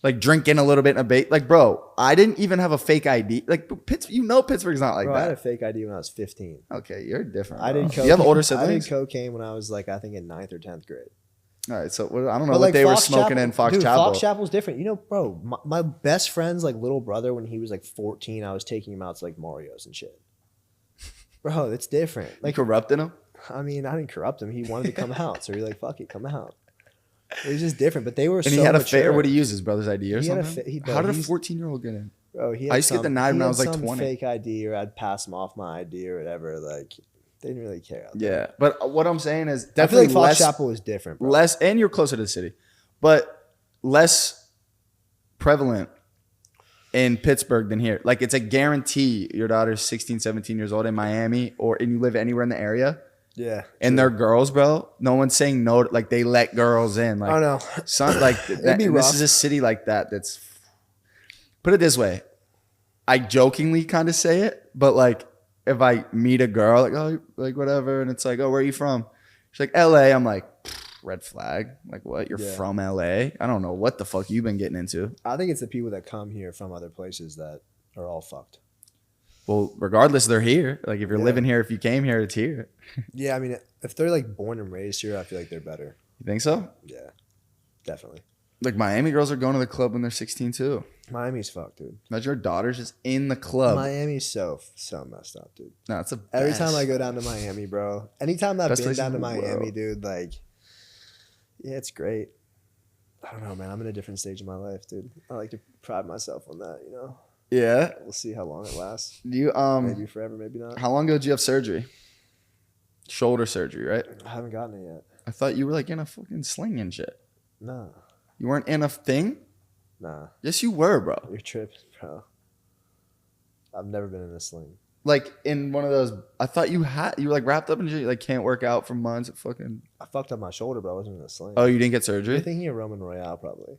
like drinking a little bit in a bait. Like, bro, I didn't even have a fake ID. Like, Pittsburgh's not like bro, I had a that. fake ID when I was 15. Okay, you're different. I bro. did cocaine. You have older I siblings? did cocaine when I was like, I think in 9th or 10th grade. All right, so I don't know But, what they were Fox smoking Chapel- in Fox dude, Chapel. Fox Chapel's different. You know, bro, my best friend's like little brother, when he was like 14, I was taking him out to like Mario's and shit. Bro, it's different. Like Like, corrupting them? I mean, I didn't corrupt him. He wanted to come out, so you're like, fuck it, come out. It was just different, but they were. And so he had a mature. or would he use his brother's ID or He had a something? bro, How did a he's- 14-year-old get in? Bro, he I had used to get some- denied when he I had was like some 20. fake ID, or I'd pass him off my ID or whatever. Like, they didn't really care. Yeah, but what I'm saying is I feel definitely like Fox less, Chapel was different, bro. less, and you're closer to the city, but less prevalent in Pittsburgh than here. Like it's a guarantee your daughter's 16, 17 years old in Miami and you live anywhere in the area Yeah, and they're girls, bro. No one's saying no. Like they let girls in. Like, I know. Some, like that, be and this rough. is a city like that. That's put it this way. I jokingly kind of say it, but like if I meet a girl, like oh, like whatever, and it's like oh, where are you from? She's like LA. I'm like red flag. Like what? You're Yeah. from LA? I don't know what the fuck you've been getting into. I think it's the people that come here from other places that are all fucked. Well, regardless, they're here. Like if you're Yeah. living here, if you came here, it's here. Yeah, I mean, if they're like born and raised here, I feel like they're better. You think so? Yeah, definitely. Like Miami girls are going to the club when they're 16 too. Miami's fucked, dude. Imagine your daughter's just in the club. Miami's so messed up, dude. No, it's a Every time I go down to Miami, bro. Anytime I've Best been place down to in the Miami, world. dude, like, yeah, it's great. I don't know, man. I'm in a different stage of my life, dude. I like to pride myself on that, you know. Yeah. We'll see how long it lasts. You Maybe forever, maybe not. how long ago did you have surgery? Shoulder surgery, right? I haven't gotten it yet. I thought you were like in a fucking sling and shit. Nah, You weren't in a thing? nah. Yes, you were, bro. You're tripping, bro. I've never been in a sling. Like in one of those. I thought you were like wrapped up in shit. You like can't work out for months. Fucking. I fucked up my shoulder, but I wasn't in a sling. Oh, you didn't get You're surgery? thinking of Roman Royale, probably.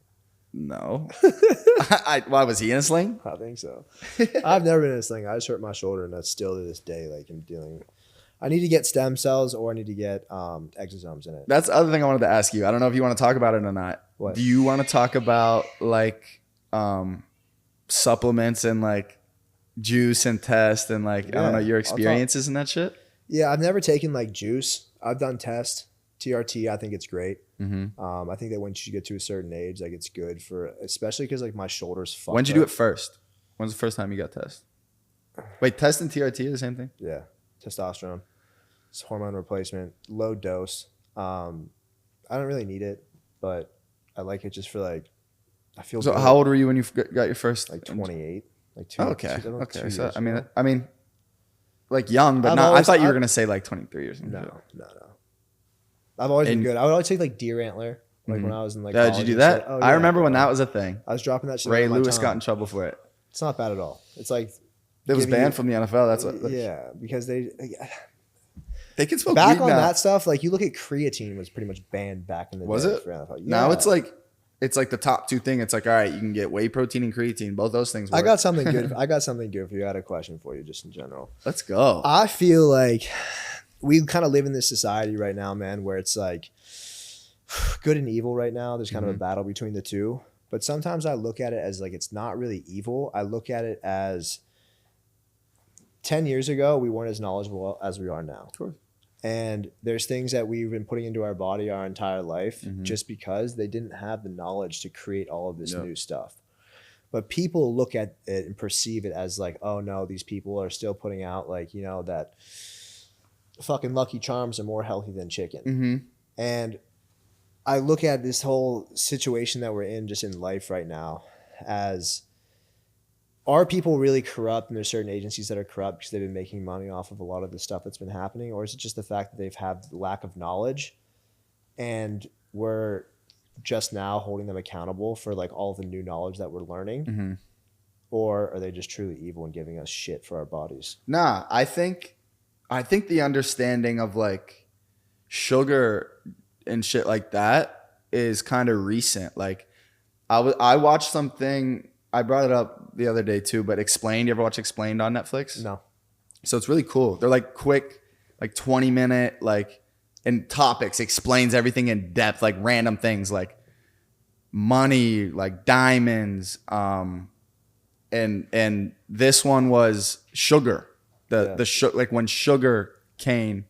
No. Why was he in a sling? I think so. I've never been in a sling. I just hurt my shoulder, and that's still to this day. Like I'm dealing. I need to get stem cells, or I need to get exosomes in it. That's the other thing I wanted to ask you. I don't know if you want to talk about it or not. What? Do you want to talk about like supplements and like juice and test and like I don't Yeah, know your I'll talk. experiences and that shit? Yeah, I've never taken like juice. I've done test TRT. I think it's great. Mm-hmm. I think that once you get to a certain age, like it's good for, especially because like my shoulders fucked. When'd you do up. it first? When's the first time you got test? Wait, test and TRT are the same thing? Yeah, testosterone. It's hormone replacement, low dose. I don't really need it, but I like it just for like. I feel So good. how old were you when you got your first? Like 28, like two. Oh, okay. two- Okay. 2 So years, I you mean, know? like young, but I've not. I always- thought you were I've- gonna say like 23 or something. no. I've always been And- good. I would always take like deer antler, like when I was in like. Did you college do and that? shit. Oh, I yeah, remember when bro. that was a thing. I was dropping that shit. Ray on my Lewis tongue. got in trouble for it. It's not bad at all. It's like It was giving banned you- from the NFL. That's what. Like, yeah, because they They can smoke back weed on now. that stuff. Like you look at creatine was pretty much banned back in the Was day it? for NFL. Now Yeah. it's like the top two thing. It's like all right, you can get whey protein and creatine. Both those things. I Work. got something good. I got something good for you. I had a question for you, just in general. Let's go. I feel like we kind of live in this society right now, man, where it's like good and evil right now. There's kind of a battle between the two. But sometimes I look at it as like it's not really evil. I look at it as 10 years ago, we weren't as knowledgeable as we are now. Of course. And there's things that we've been putting into our body our entire life just because they didn't have the knowledge to create all of this Yep. new stuff. But people look at it and perceive it as like, oh no, these people are still putting out like, you know, that fucking Lucky Charms are more healthy than chicken. Mm-hmm. And I look at this whole situation that we're in just in life right now as, are people really corrupt and there's certain agencies that are corrupt because they've been making money off of a lot of the stuff that's been happening? Or is it just the fact that they've had lack of knowledge and we're just now holding them accountable for like all the new knowledge that we're learning? Mm-hmm. Or are they just truly evil and giving us shit for our bodies? Nah, I think the understanding of like sugar and shit like that is kind of recent. Like I watched something, I brought it up the other day too, but Explained, you ever watch Explained on Netflix? No. So it's really cool. They're like quick, like 20-minute, like, and topics, explains everything in depth, like random things like money, like diamonds. And this one was sugar. Like when sugar cane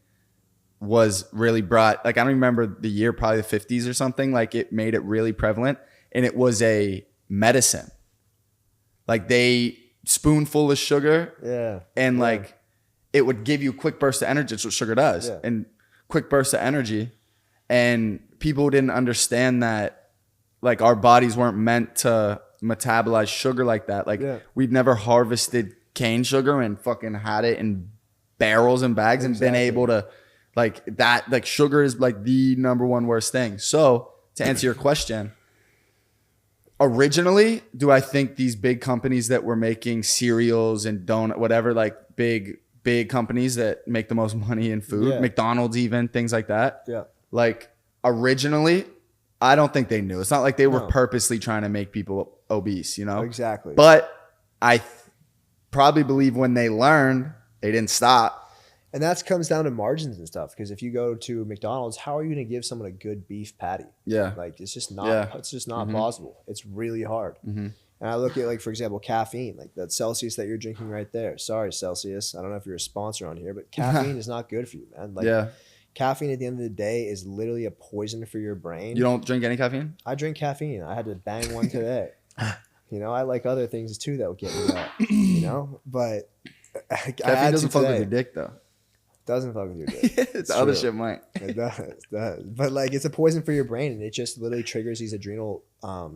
was really brought, like I don't remember the year, probably the 50s or something, like it made it really prevalent, and it was a medicine. Like they spoonful of sugar, and like it would give you a quick burst of energy. That's what sugar does, and quick burst of energy. And people didn't understand that, like our bodies weren't meant to metabolize sugar like that. Like we've never harvested cane sugar and fucking had it in barrels and bags and been able to like that. Like sugar is like the number one worst thing. So to answer your question, originally, do I think these big companies that were making cereals and donut, whatever, like big companies that make the most money in food, McDonald's even, things like that. Yeah. Like originally, I don't think they knew. It's not like they were purposely trying to make people obese, you know? Exactly. But I probably believe when they learned, they didn't stop. And that comes down to margins and stuff. Because if you go to McDonald's, how are you going to give someone a good beef patty? Yeah. Like it's just not. It's just not possible. It's really hard. And I look at, like, for example, caffeine, like that Celsius that you're drinking right there. Sorry, Celsius. I don't know if you're a sponsor on here, but caffeine is not good for you, man. Like caffeine at the end of the day is literally a poison for your brain. You don't drink any caffeine? I drink caffeine. I had to bang one today. You know, I like other things too that will get me that. You know, but caffeine doesn't fuck with your dick though. Doesn't fuck with your dick. The other shit might. It does. But like it's a poison for your brain, and it just literally triggers these adrenal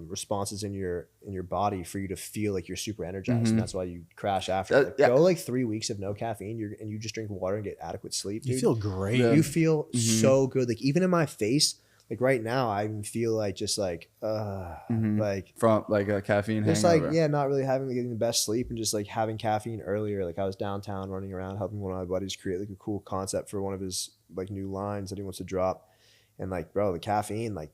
responses in your body for you to feel like you're super energized, and that's why you crash after. Like, go like 3 weeks of no caffeine, and you just drink water and get adequate sleep. Dude. You feel great. You feel so good. Like even in my face, like right now, I even feel like just like like from like a caffeine just hangover. like not really getting the best sleep, and just like having caffeine earlier. Like I was downtown running around helping one of my buddies create like a cool concept for one of his like new lines that he wants to drop, and like bro, the caffeine like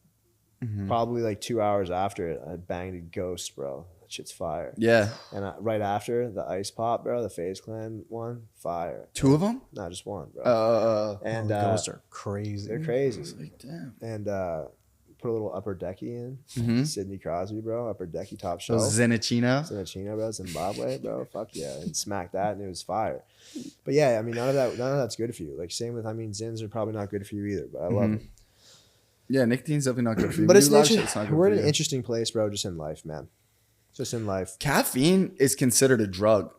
probably like 2 hours after it, I banged a Ghost, bro. That shit's fire. Yeah. And right after the Ice Pop, bro, the FaZe Clan one, fire. 2 of them? No, just one, bro. And Ghosts are crazy. They're crazy. Like, damn. And put a little Upper Decky in. Sidney Crosby, bro. Upper Decky top shelf. Zenachino, bro. Zimbabwe, bro. Fuck yeah. And smack that, and it was fire. But yeah, I mean, none of that's good for you. Like same with, I mean, Zins are probably not good for you either, but I love them. Yeah, nicotine's definitely not good for you. But we're in an interesting place, bro, just in life, man. Just in life. Caffeine is considered a drug.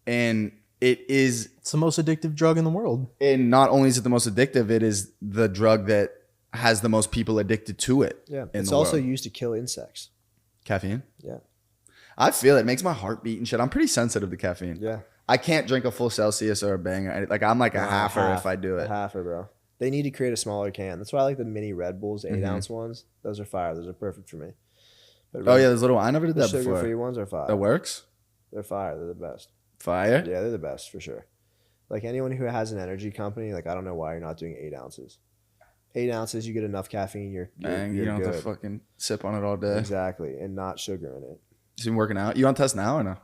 And it's the most addictive drug in the world. And not only is it the most addictive, it is the drug that has the most people addicted to it. Yeah. It's also used to kill insects. Caffeine? Yeah. I feel it makes my heart beat and shit. I'm pretty sensitive to caffeine. Yeah. I can't drink a full Celsius or a banger. Like I'm like a halfer if I do it. A halfer, bro. They need to create a smaller can. That's why I like the mini Red Bulls, 8-ounce ones. Those are fire. Those are perfect for me. But those little. I never did that before. Sugar-free ones are fire. That works? They're fire. They're the best. Fire? Yeah, they're the best for sure. Like anyone who has an energy company, like I don't know why you're not doing 8 ounces. 8 ounces, you get enough caffeine. You're you don't have to fucking sip on it all day. Exactly, and not sugar in it. You been working out? You on test now or no?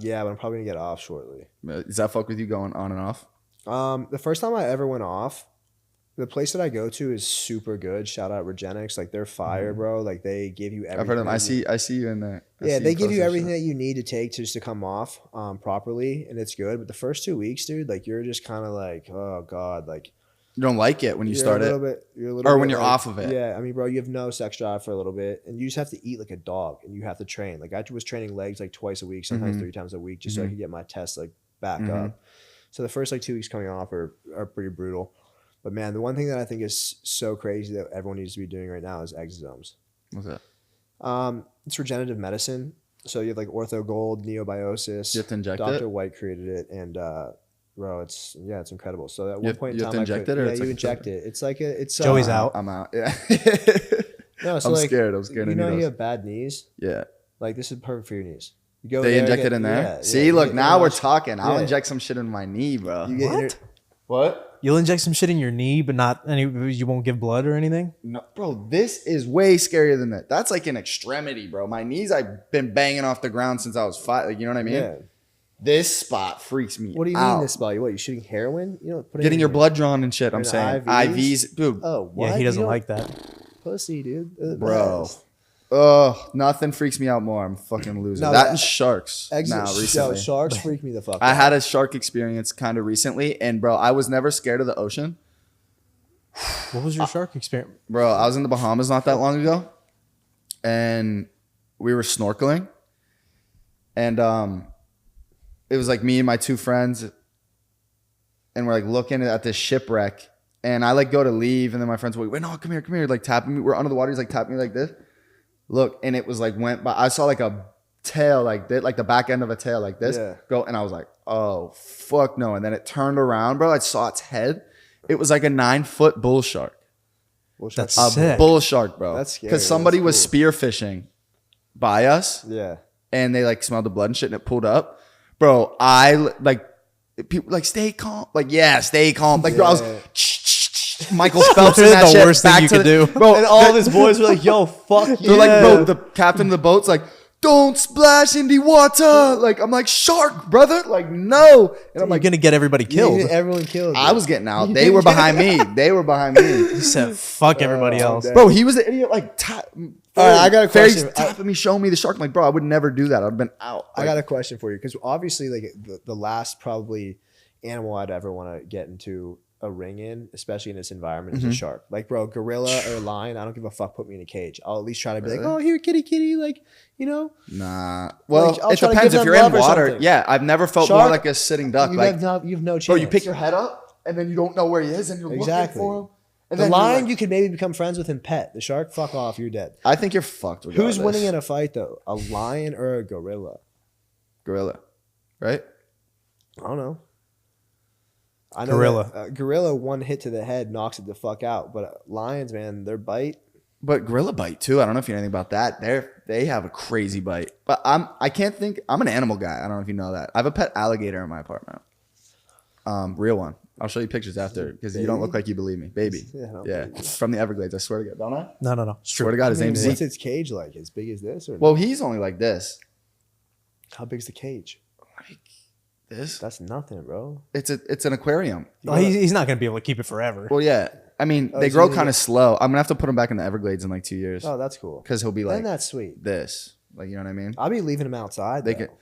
Yeah, but I'm probably gonna get off shortly. Does that fuck with you going on and off? The first time I ever went off, the place that I go to is super good. Shout out Regenerative. Like they're fire, bro. Like they give you everything. I've heard them. I see you in there. They give you everything that you need to take to come off properly, and it's good. But the first 2 weeks, dude, like you're just kind of like, oh god, like you don't like it when you start it, or when you're off of it. Yeah, I mean, bro, you have no sex drive for a little bit, and you just have to eat like a dog, and you have to train. Like I was training legs like twice a week, sometimes 3 times a week, just so I could get my tests like back up. So the first like 2 weeks coming off are pretty brutal. But man, the one thing that I think is so crazy that everyone needs to be doing right now is exosomes. What's that? It's regenerative medicine. So you have like Ortho Gold, Neobiosis. You have to inject Dr. it? White created it, and bro, it's incredible. So at one point in time, you inject it, or you inject it. It's like it's Joey's out. I'm out. Yeah. No, so I'm like, scared. I'm scared. You know, you have bad knees. Yeah. Like this is perfect for your knees. You go. They inject it in there. See, look, now we're talking. I'll Yeah. inject some shit in my knee, bro. You get What? You'll inject some shit in your knee, but not any. You won't give blood or anything. No, bro, this is way scarier than that. That's like an extremity, bro. My knees, I've been banging off the ground since I was 5. Like, you know what I mean? Yeah. This spot freaks me out. What do you mean this spot? What, you shooting heroin? You know, put it Getting in your blood drawn and shit, I'm in saying. IVs? IVs, dude. Oh, what? Yeah, he You doesn't don't- like that. Pussy, dude. They're the Bro. best. Ugh, nothing freaks me out more. I'm fucking losing. No, that that- and sharks now recently. Sharks freak me the fuck out. I had a shark experience kind of recently, and bro, I was never scared of the ocean. What was your shark experience? Bro, I was in the Bahamas not that long ago, and we were snorkeling, and it was like me and my 2 friends, and we're like looking at this shipwreck, and I like go to leave, and then my friends were like, wait, no, come here, like tapping me. We're under the water, he's like tapping me like this. Look, and it was like went by. I saw like a tail like this, like the back end of a tail like this go, and I was like, oh fuck no. And then it turned around, bro. I saw its head. It was like a 9-foot bull shark. That's A sick. bull shark, bro. That's scary. Because somebody That's was spearfishing by us, Yeah. and they like smelled the blood and shit, and it pulled up. Bro, I like people like stay calm. Like, yeah, stay calm. Like, bro, I was Michael Phelps in that The shit. worst thing back you to could the- do. Bro, And all of his boys were like, yo, fuck you. they're like, bro, the captain of the boat's like, don't splash in the water. Like, I'm like, shark, brother. Like, no. And I'm You're like, gonna get everybody killed. Everyone killed. I was getting out. They were behind me. They were behind me. He said, "Fuck everybody else." damn. Bro, he was an idiot. Like, All right, I got a Fairy's question. tapping me, showing me the shark. I'm like, bro, I would never do that. I'd have been out. I got a question for you because obviously, like the last probably animal I'd ever want to get into a ring in, especially in this environment, is a shark. Like, bro, gorilla or lion, I don't give a fuck. Put me in a cage. I'll at least try to be like, oh, here, kitty, like, you know. Nah. Well, I'll it try to depends. give If them you're in love or water, something. yeah, I've never felt Shark, more like a sitting duck. You Like, have no chance. bro, you pick your head up and then you don't know where he is, and you're Exactly. looking for him. And The then you're lion, like- you could maybe become friends with and pet. The shark, fuck off, you're dead. I think you're fucked. Who's regardless. winning in a fight though? A lion or a gorilla? Gorilla, right? I don't know. I know Gorilla. that, gorilla, one hit to the head knocks it the fuck out. But lions, man, their bite. But gorilla bite too. I don't know if you know anything about that. They have a crazy bite. But I can't think. I'm an animal guy. I don't know if you know that. I have a pet alligator in my apartment. Real one. I'll show you pictures after because you don't look like you believe me, baby. Yeah, I don't Yeah, believe you. from the Everglades. I swear to God, don't I? No. It's Swear true. to God, his name's What's Zeke. its cage like? As big as this or Well, he's only like this. how big's the cage? This. That's nothing, bro. It's an aquarium. Well, he's not gonna be able to keep it forever. Well, yeah. I mean, they so grow you kind get- of slow. I'm gonna have to put him back in the Everglades in like 2 years Oh, that's cool. because he'll be like Then that's sweet. this. Like, you know what I mean? I'll be leaving him outside. They They can.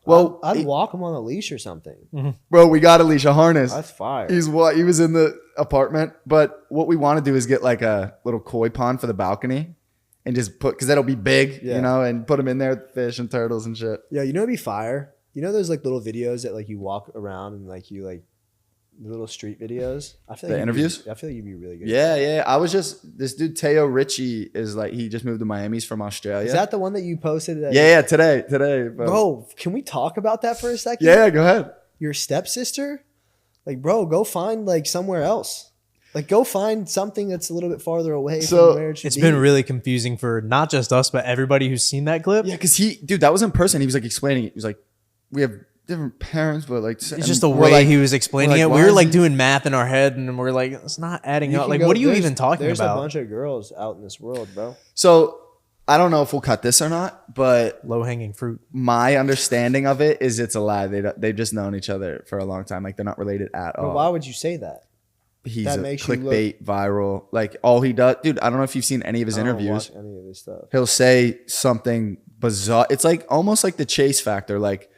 Well, I'd walk him on a leash or something. bro, we got Alicia harness. That's fire. He was in the apartment, but what we want to do is get like a little koi pond for the balcony and just put, because that'll be big, Yeah. you know, and put them in there with fish and turtles and shit. Yeah, you know it'd be fire. You know those like little videos that like you walk around and like you like the little street videos. I feel The like interviews? I feel like you'd be really good. Yeah. I was just, this dude, Teo Ritchie, is like, he just moved to Miami. He's from Australia. Is that the one that you posted? That Yeah, today. Bro. Bro, can we talk about that for a second? Yeah, go ahead. Your stepsister? Like, bro, go find like somewhere else. Like, go find something that's a little bit farther away So, from where it should It's be. been really confusing for not just us, but everybody who's seen that clip. Yeah, because dude, that was in person. He was like explaining it. He was like, we have different parents, but like, It's just the way he was explaining we're it. like, We why were is like he- doing math in our head, and we're like, it's not adding You up. can Like, go- what are you there's- even talking there's about? a bunch of girls out in this world, bro. So I don't know if we'll cut this or not, but Low hanging fruit. my understanding of it is it's a lie. They've just known each other for a long time. Like, they're not related at But all. why would you say that? He's that a makes you clickbait viral. Like, all he does, dude, I don't know if you've seen any of his I don't interviews. watch any of this stuff. He'll say something bizarre. It's like almost like the chase factor. Like,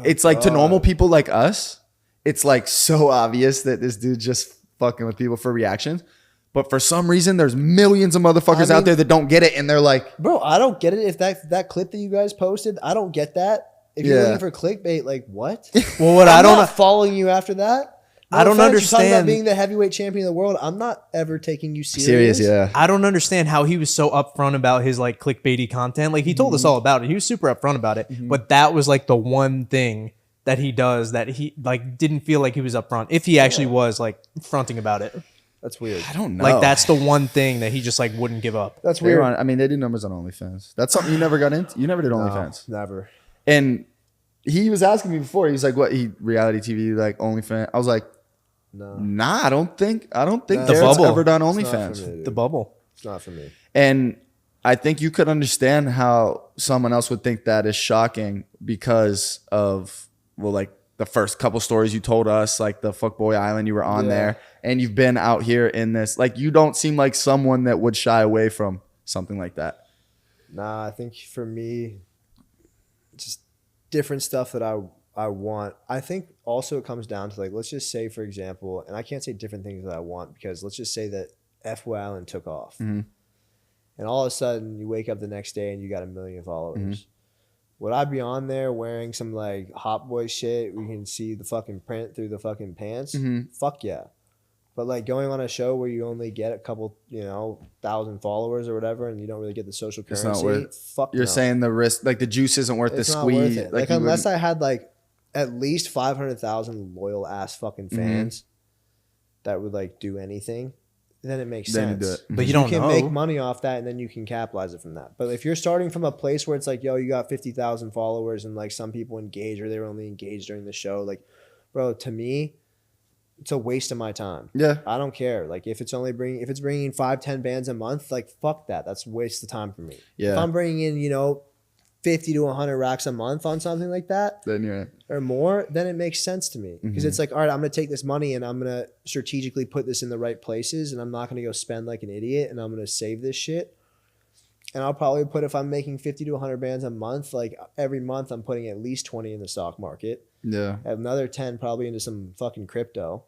it's like to normal people like us, it's like so obvious that this dude's just fucking with people for reactions. But for some reason, there's millions of motherfuckers I out mean- there that don't get it, and they're like, Bro, I don't get it. If that clip that you guys posted, I don't get that. If you're Yeah. looking for clickbait, like what? Well, what I'm I don't not following you after that. I don't offense, you're talking about understand- being the heavyweight champion of the world. I'm not ever taking you serious. serious, yeah. I don't understand how he was so upfront about his like clickbaity content. Like he told us all about it. He was super upfront about it. But that was like the one thing that he does that he like didn't feel like he was upfront. If he actually was like fronting about it. That's weird. I don't know. Like that's the one thing that he just like wouldn't give up. That's They were weird. on- I mean, they do numbers on OnlyFans. That's something you never got into. You never did OnlyFans. Never. And he was asking me before. He's like, "What? Reality TV, like OnlyFans?" I was like, No. Nah, I don't think The Garrett's bubble. ever done It's not for OnlyFans. me, dude. The bubble. It's not for me. And I think you could understand how someone else would think that is shocking because of, well, like the first couple stories you told us, like the Fuckboy Island, you were on there, and you've been out here in this. Like, you don't seem like someone that would shy away from something like that. Nah, I think for me, just different stuff that I want. I think also it comes down to, like, let's just say, for example, and I can't say different things that I want, because let's just say that F-Boy Island took off. Mm-hmm. And all of a sudden you wake up the next day and you got 1 million followers. Mm-hmm. Would I be on there wearing some like hot boy shit? We can see the fucking print through the fucking pants. Mm-hmm. Fuck yeah. But like going on a show where you only get a couple, 1,000 followers or whatever, and you don't really get the social It's currency. not worth. Fuck You're no. saying the risk, like the juice isn't worth It's the not worth squeeze. it. Like Like you unless wouldn't- I had like at least 500,000 loyal ass fucking fans that would like do anything, then it makes Then you sense. do it. But you don't can know. make money off that, and then you can capitalize it from that. But if you're starting from a place where it's like, yo, you got 50,000 followers, and like some people engage, or they were only engaged during the show, like, bro, to me, it's a waste of my time. Yeah. I don't care. Like if it's bringing 5-10 bands a month, like fuck that. That's a waste of time for me. Yeah. If I'm bringing in 50 to 100 racks a month on something like that, Then you're. or more, then it makes sense to me, because it's like, all right, I'm going to take this money and I'm going to strategically put this in the right places, and I'm not going to go spend like an idiot, and I'm going to save this shit. And I'll probably put, if I'm making 50 to 100 bands a month, like every month I'm putting at least 20 in the stock market, Yeah. another 10 probably into some fucking crypto.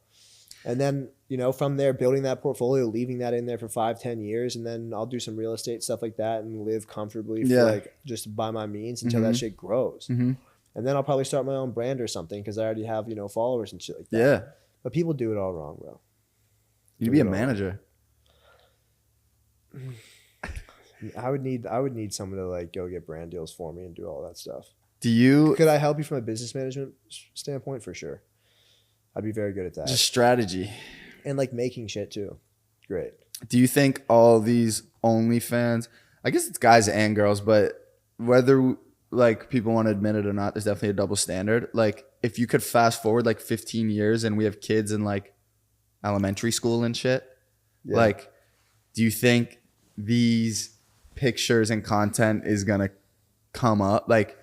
And then, from there, building that portfolio, leaving that in there for 5-10 years. And then I'll do some real estate stuff like that and live comfortably for like just by my means until that shit grows. Mm-hmm. And then I'll probably start my own brand or something, because I already have, followers and shit like that. Yeah. But people do it all wrong, bro. You'd be a manager. I would need someone to like go get brand deals for me and do all that stuff. Do you Could I help you from a business management standpoint? For sure. I'd be very good at that. just strategy? And like making shit too. Great. Do you think all these OnlyFans, I guess it's guys and girls, but whether like people want to admit it or not, there's definitely a double standard. Like if you could fast forward like 15 years and we have kids in like elementary school and shit, Yeah. like do you think these pictures and content is going to come up? Like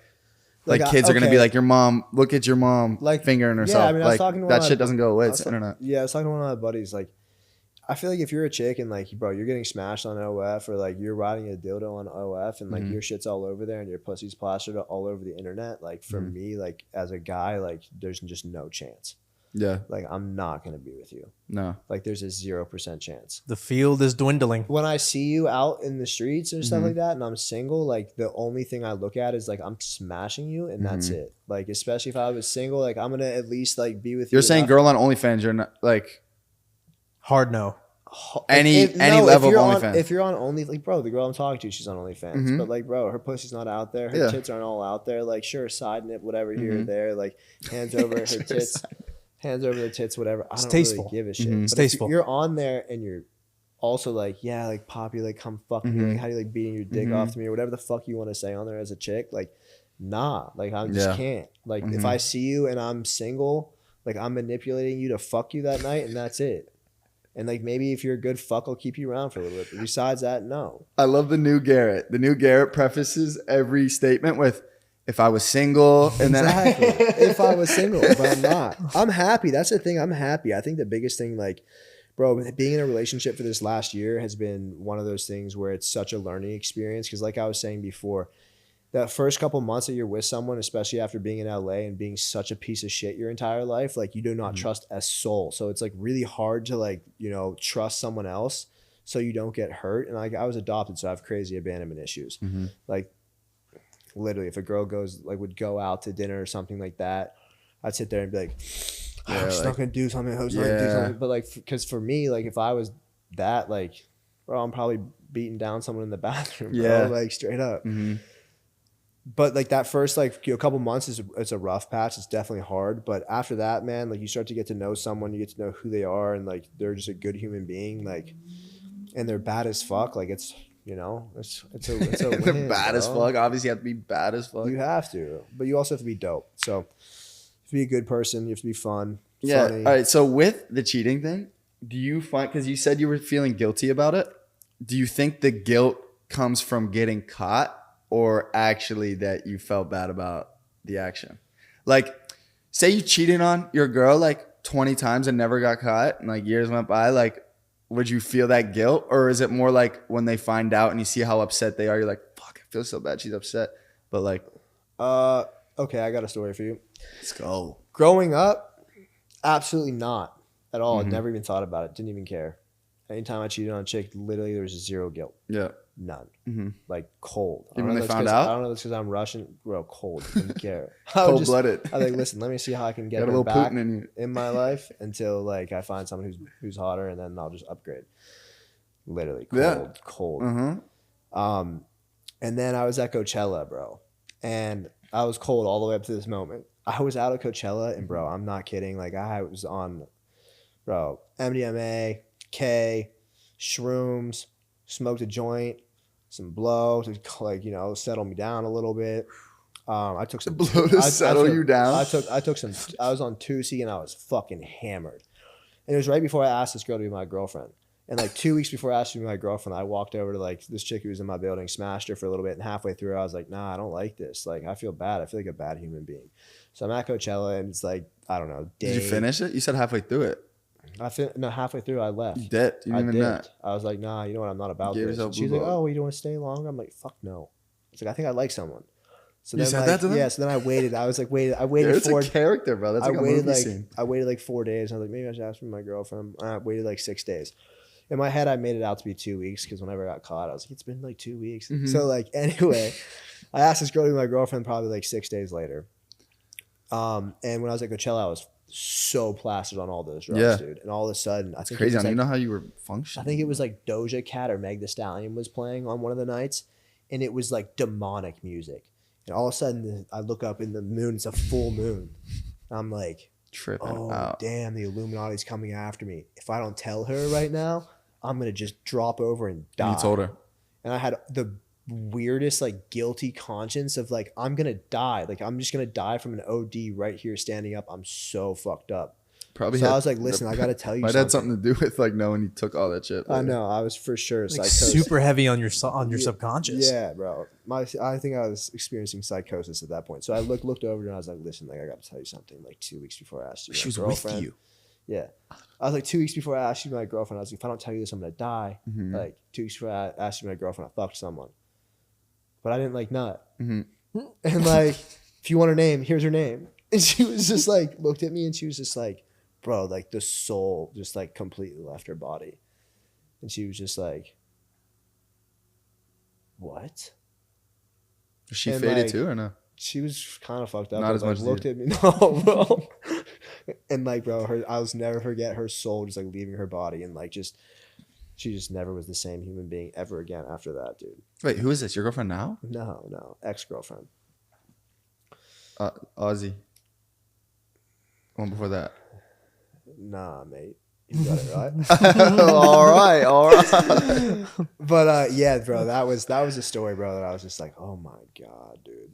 kids are going to be okay. like, your mom, look at your mom Like, fingering yeah, herself. I mean, I was like talking to one that of my- shit doesn't go away. I It's was the internet. Yeah, I was talking to one of my buddies. Like, I feel like if you're a chick and like, bro, you're getting smashed on OF, or like you're riding a dildo on OF, and like your shit's all over there and your pussy's plastered all over the internet. Like for me, like as a guy, like there's just no chance. Yeah. Like I'm not gonna be with you. No. Like there's a 0% chance. The field is dwindling. When I see you out in the streets and stuff like that, and I'm single, like the only thing I look at is like I'm smashing you, and that's it. Like especially if I was single, like I'm gonna at least like be with you. You're saying enough. girl on OnlyFans, you're not like Hard no. any if level of you're OnlyFans. if you're on Only, like, bro, the girl I'm talking to, she's on OnlyFans. But like, bro, her pussy's not out there. Her Yeah. tits aren't all out there. Like, sure, side nip, whatever, here or there. Like, hands over her tits, hands over the tits, whatever. I don't tasteful. really give a shit. It's But if tasteful. you're on there and you're also like, yeah, like Poppy, like come fuck me. Like, how do you like beating your dick off to me, or whatever the fuck you want to say on there as a chick? Like, nah, like I just Yeah. can't. Like, if I see you and I'm single, like I'm manipulating you to fuck you that night, and that's it. And like maybe if you're a good fuck, I'll keep you around for a little bit. But besides that, no. I love the new Garrett. The new Garrett prefaces every statement with, if I was single, and then Exactly. If I was single, but I'm not. I'm happy. That's the thing. I'm happy. I think the biggest thing, like, bro, being in a relationship for this last year has been one of those things where it's such a learning experience. Because like I was saying before, that first couple months that you're with someone, especially after being in LA and being such a piece of shit your entire life, like you do not trust a soul. So it's like really hard to like, trust someone else so you don't get hurt. And like I was adopted, so I have crazy abandonment issues. Like literally if a girl would go out to dinner or something like that, I'd sit there and be like, I was not gonna do something. I was not gonna do something. But like, because for me, like if I was that, like, bro, I'm probably beating down someone in the bathroom, bro, Yeah. like straight up. But like that first couple months it's a rough patch. It's definitely hard. But after that, man, like you start to get to know someone, you get to know who they are, and like they're just a good human being, like, and they're bad as fuck. Like it's it's a they're win, bad as bro. fuck. Obviously, you have to be bad as fuck. You have to, but you also have to be dope. So you have to be a good person. You have to be fun. Yeah. funny. All right. So with the cheating thing, do you find, because you said you were feeling guilty about it, do you think the guilt comes from getting caught or actually that you felt bad about the action? Like, say you cheated on your girl like 20 times and never got caught and like years went by, like, would you feel that guilt? Or is it more like when they find out and you see how upset they are, you're like, fuck, I feel so bad she's upset. But like, Okay, I got a story for you. let's go. Growing up, absolutely not at all. Never even thought about it. Didn't even care. Anytime I cheated on a chick, literally there was zero guilt. Yeah. None. Like cold. Even I don't when know they if it's found 'cause- out? I don't know if it's because I'm Russian. Bro, cold. Didn't care. I would Cold-blooded. I was like, listen, let me see how I can get Got a her little back Putin in you. in my life until like I find someone who's hotter, and then I'll just upgrade. Literally cold, Yeah. cold. Uh-huh. And then I was at Coachella, bro, and I was cold all the way up to this moment. I was out at Coachella, and bro, I'm not kidding. Like I was on, bro, MDMA, K, shrooms, smoked a joint, some blow to like settle me down a little bit. I took some Blow to settle you down? I took some. I was on 2C and I was fucking hammered. And it was right before I asked this girl to be my girlfriend. And like 2 weeks before I asked her to be my girlfriend, I walked over to like this chick who was in my building, smashed her for a little bit, and halfway through I was like, nah, I don't like this. Like I feel bad. I feel like a bad human being. So I'm at Coachella and it's like, I don't know. Did you finish it? You said halfway through it. Halfway through I left. You dipped. You I didn't even know. dipped. I was like, nah, you know what? I'm not about Gave this. yourself And she's blue like, ball. oh, well, you don't want to stay longer? I'm like, fuck no. It's like, I think I like someone. So You then said like, that to them? yeah. So then I waited. I was like, I waited It's for a character, bro. That's like a movie scene. I waited like 4 days. I was like, maybe I should ask for my girlfriend. I waited like 6 days. In my head, I made it out to be 2 weeks because whenever I got caught, I was like, it's been like 2 weeks. Mm-hmm. So like anyway, I asked this girl to be my girlfriend probably like 6 days later. And when I was at Coachella, I was so plastered on all those drugs, Yeah. dude. And all of a sudden, I think Crazy. I it was don't even like, know how you were functioning. I think it was like Doja Cat or Meg Thee Stallion was playing on one of the nights, and it was like demonic music. And all of a sudden, I look up in the moon; it's a full moon. I'm like, tripping "Oh out. damn, the Illuminati's coming after me! If I don't tell her right now, I'm gonna just drop over and die." And you told her. And I had the weirdest like guilty conscience of like, I'm gonna die. Like I'm just gonna die from an OD right here standing up. I'm so fucked up. Probably. So had- I was like, listen, I gotta tell you Might something. have something to do with like knowing you took all that shit. I know. I was for sure Like psychosis. super heavy on your subconscious. Yeah, bro. I think I was experiencing psychosis at that point. So I looked over and I was like, listen, like I got to tell you something. Like 2 weeks before I asked you, She my was girlfriend. with you. Yeah, I was like 2 weeks before I asked you my girlfriend. I was like, if I don't tell you this, I'm gonna die. Mm-hmm. Like 2 weeks before I asked you my girlfriend, I fucked someone, but I didn't like nut. Mm-hmm. And like, if you want her name, here's her name. And she was just like, looked at me and she was just like, bro, like the soul just like completely left her body. And she was just like, what? She And, faded like, too or no? She was kind of fucked up. Not but, as like, much as looked you. at me. No, bro. And like, bro, I'll never forget her soul just like leaving her body and like she just never was the same human being ever again after that, dude. Wait, who is this? Your girlfriend now? No, ex-girlfriend. Aussie. One before that. Nah, mate. You got it right. all right. But yeah, bro, that was a story, bro, that I was just like, oh my God, dude.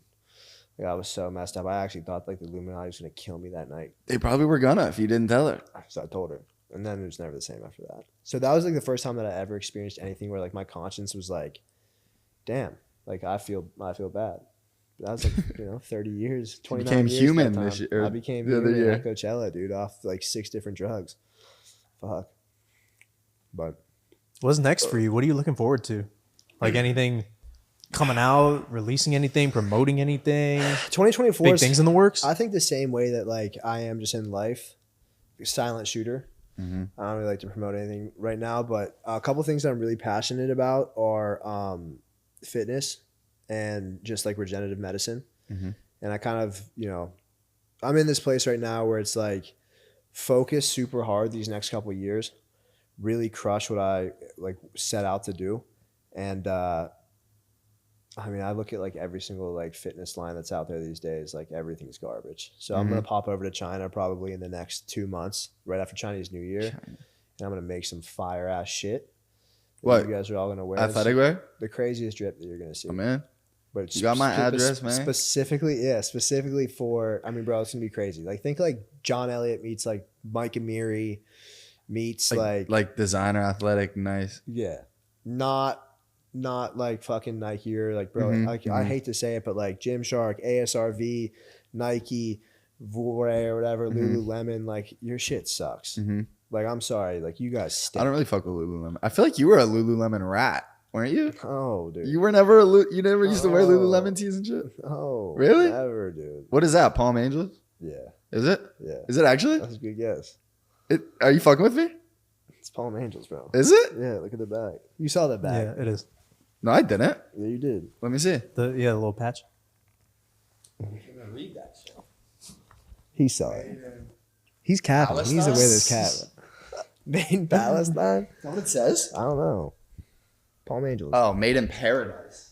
Like, I was so messed up. I actually thought like the Illuminati was gonna kill me that night. They probably were gonna if you didn't tell her. So I told her. And then it was never the same after that. So that was like the first time that I ever experienced anything where like my conscience was like, damn, like I feel bad. That was like, 30 years, 29 became years. human that time. this year- I became the other human year. at Coachella, dude, off like 6 different drugs. Fuck. But What's next for you? What are you looking forward to? Like anything coming out, releasing anything, promoting anything? 2024 Big is, things in the works? I think the same way that like I am just in life, silent shooter. Mm-hmm. I don't really like to promote anything right now, but a couple things that I'm really passionate about are fitness and just like regenerative medicine. Mm-hmm. And I kind of, I'm in this place right now where it's like focus super hard these next couple of years, really crush what I like set out to do. And I mean, I look at like every single like fitness line that's out there these days, like everything's garbage. So I'm going to pop over to China probably in the next 2 months, right after Chinese New Year. And I'm going to make some fire ass shit. that What? You guys are all going to wear. Athletic wear? The craziest drip that you're going to see. Oh man. But You got my address, man. Specifically for, I mean, bro, it's gonna be crazy. Like, think like John Elliott meets like Mike Amiri meets like designer, athletic, nice. yeah, not like fucking Nike or like, bro. Like, I hate to say it, but like Gymshark, ASRV, Nike, Vore or whatever, Lululemon, like your shit sucks. Like, I'm sorry, like you guys stink. I don't really fuck with Lululemon. I feel like you were a Lululemon rat, weren't you? Oh, dude. You were never you never used to wear Lululemon tees and shit? Oh, really? Never, dude. What is that? Palm Angels? Yeah. Is it? Yeah. Is it actually? That's a good guess. Are you fucking with me? It's Palm Angels, bro. Is it? Yeah, look at the bag. You saw the bag. Yeah, it is. No, I didn't. Yeah, you did. Let me see. The little patch. I'm gonna read that shit. He saw it. He's capping. He's away this cat. Made in Palestine? Is that what it says? I don't know. Palm Angels. Oh, made in paradise.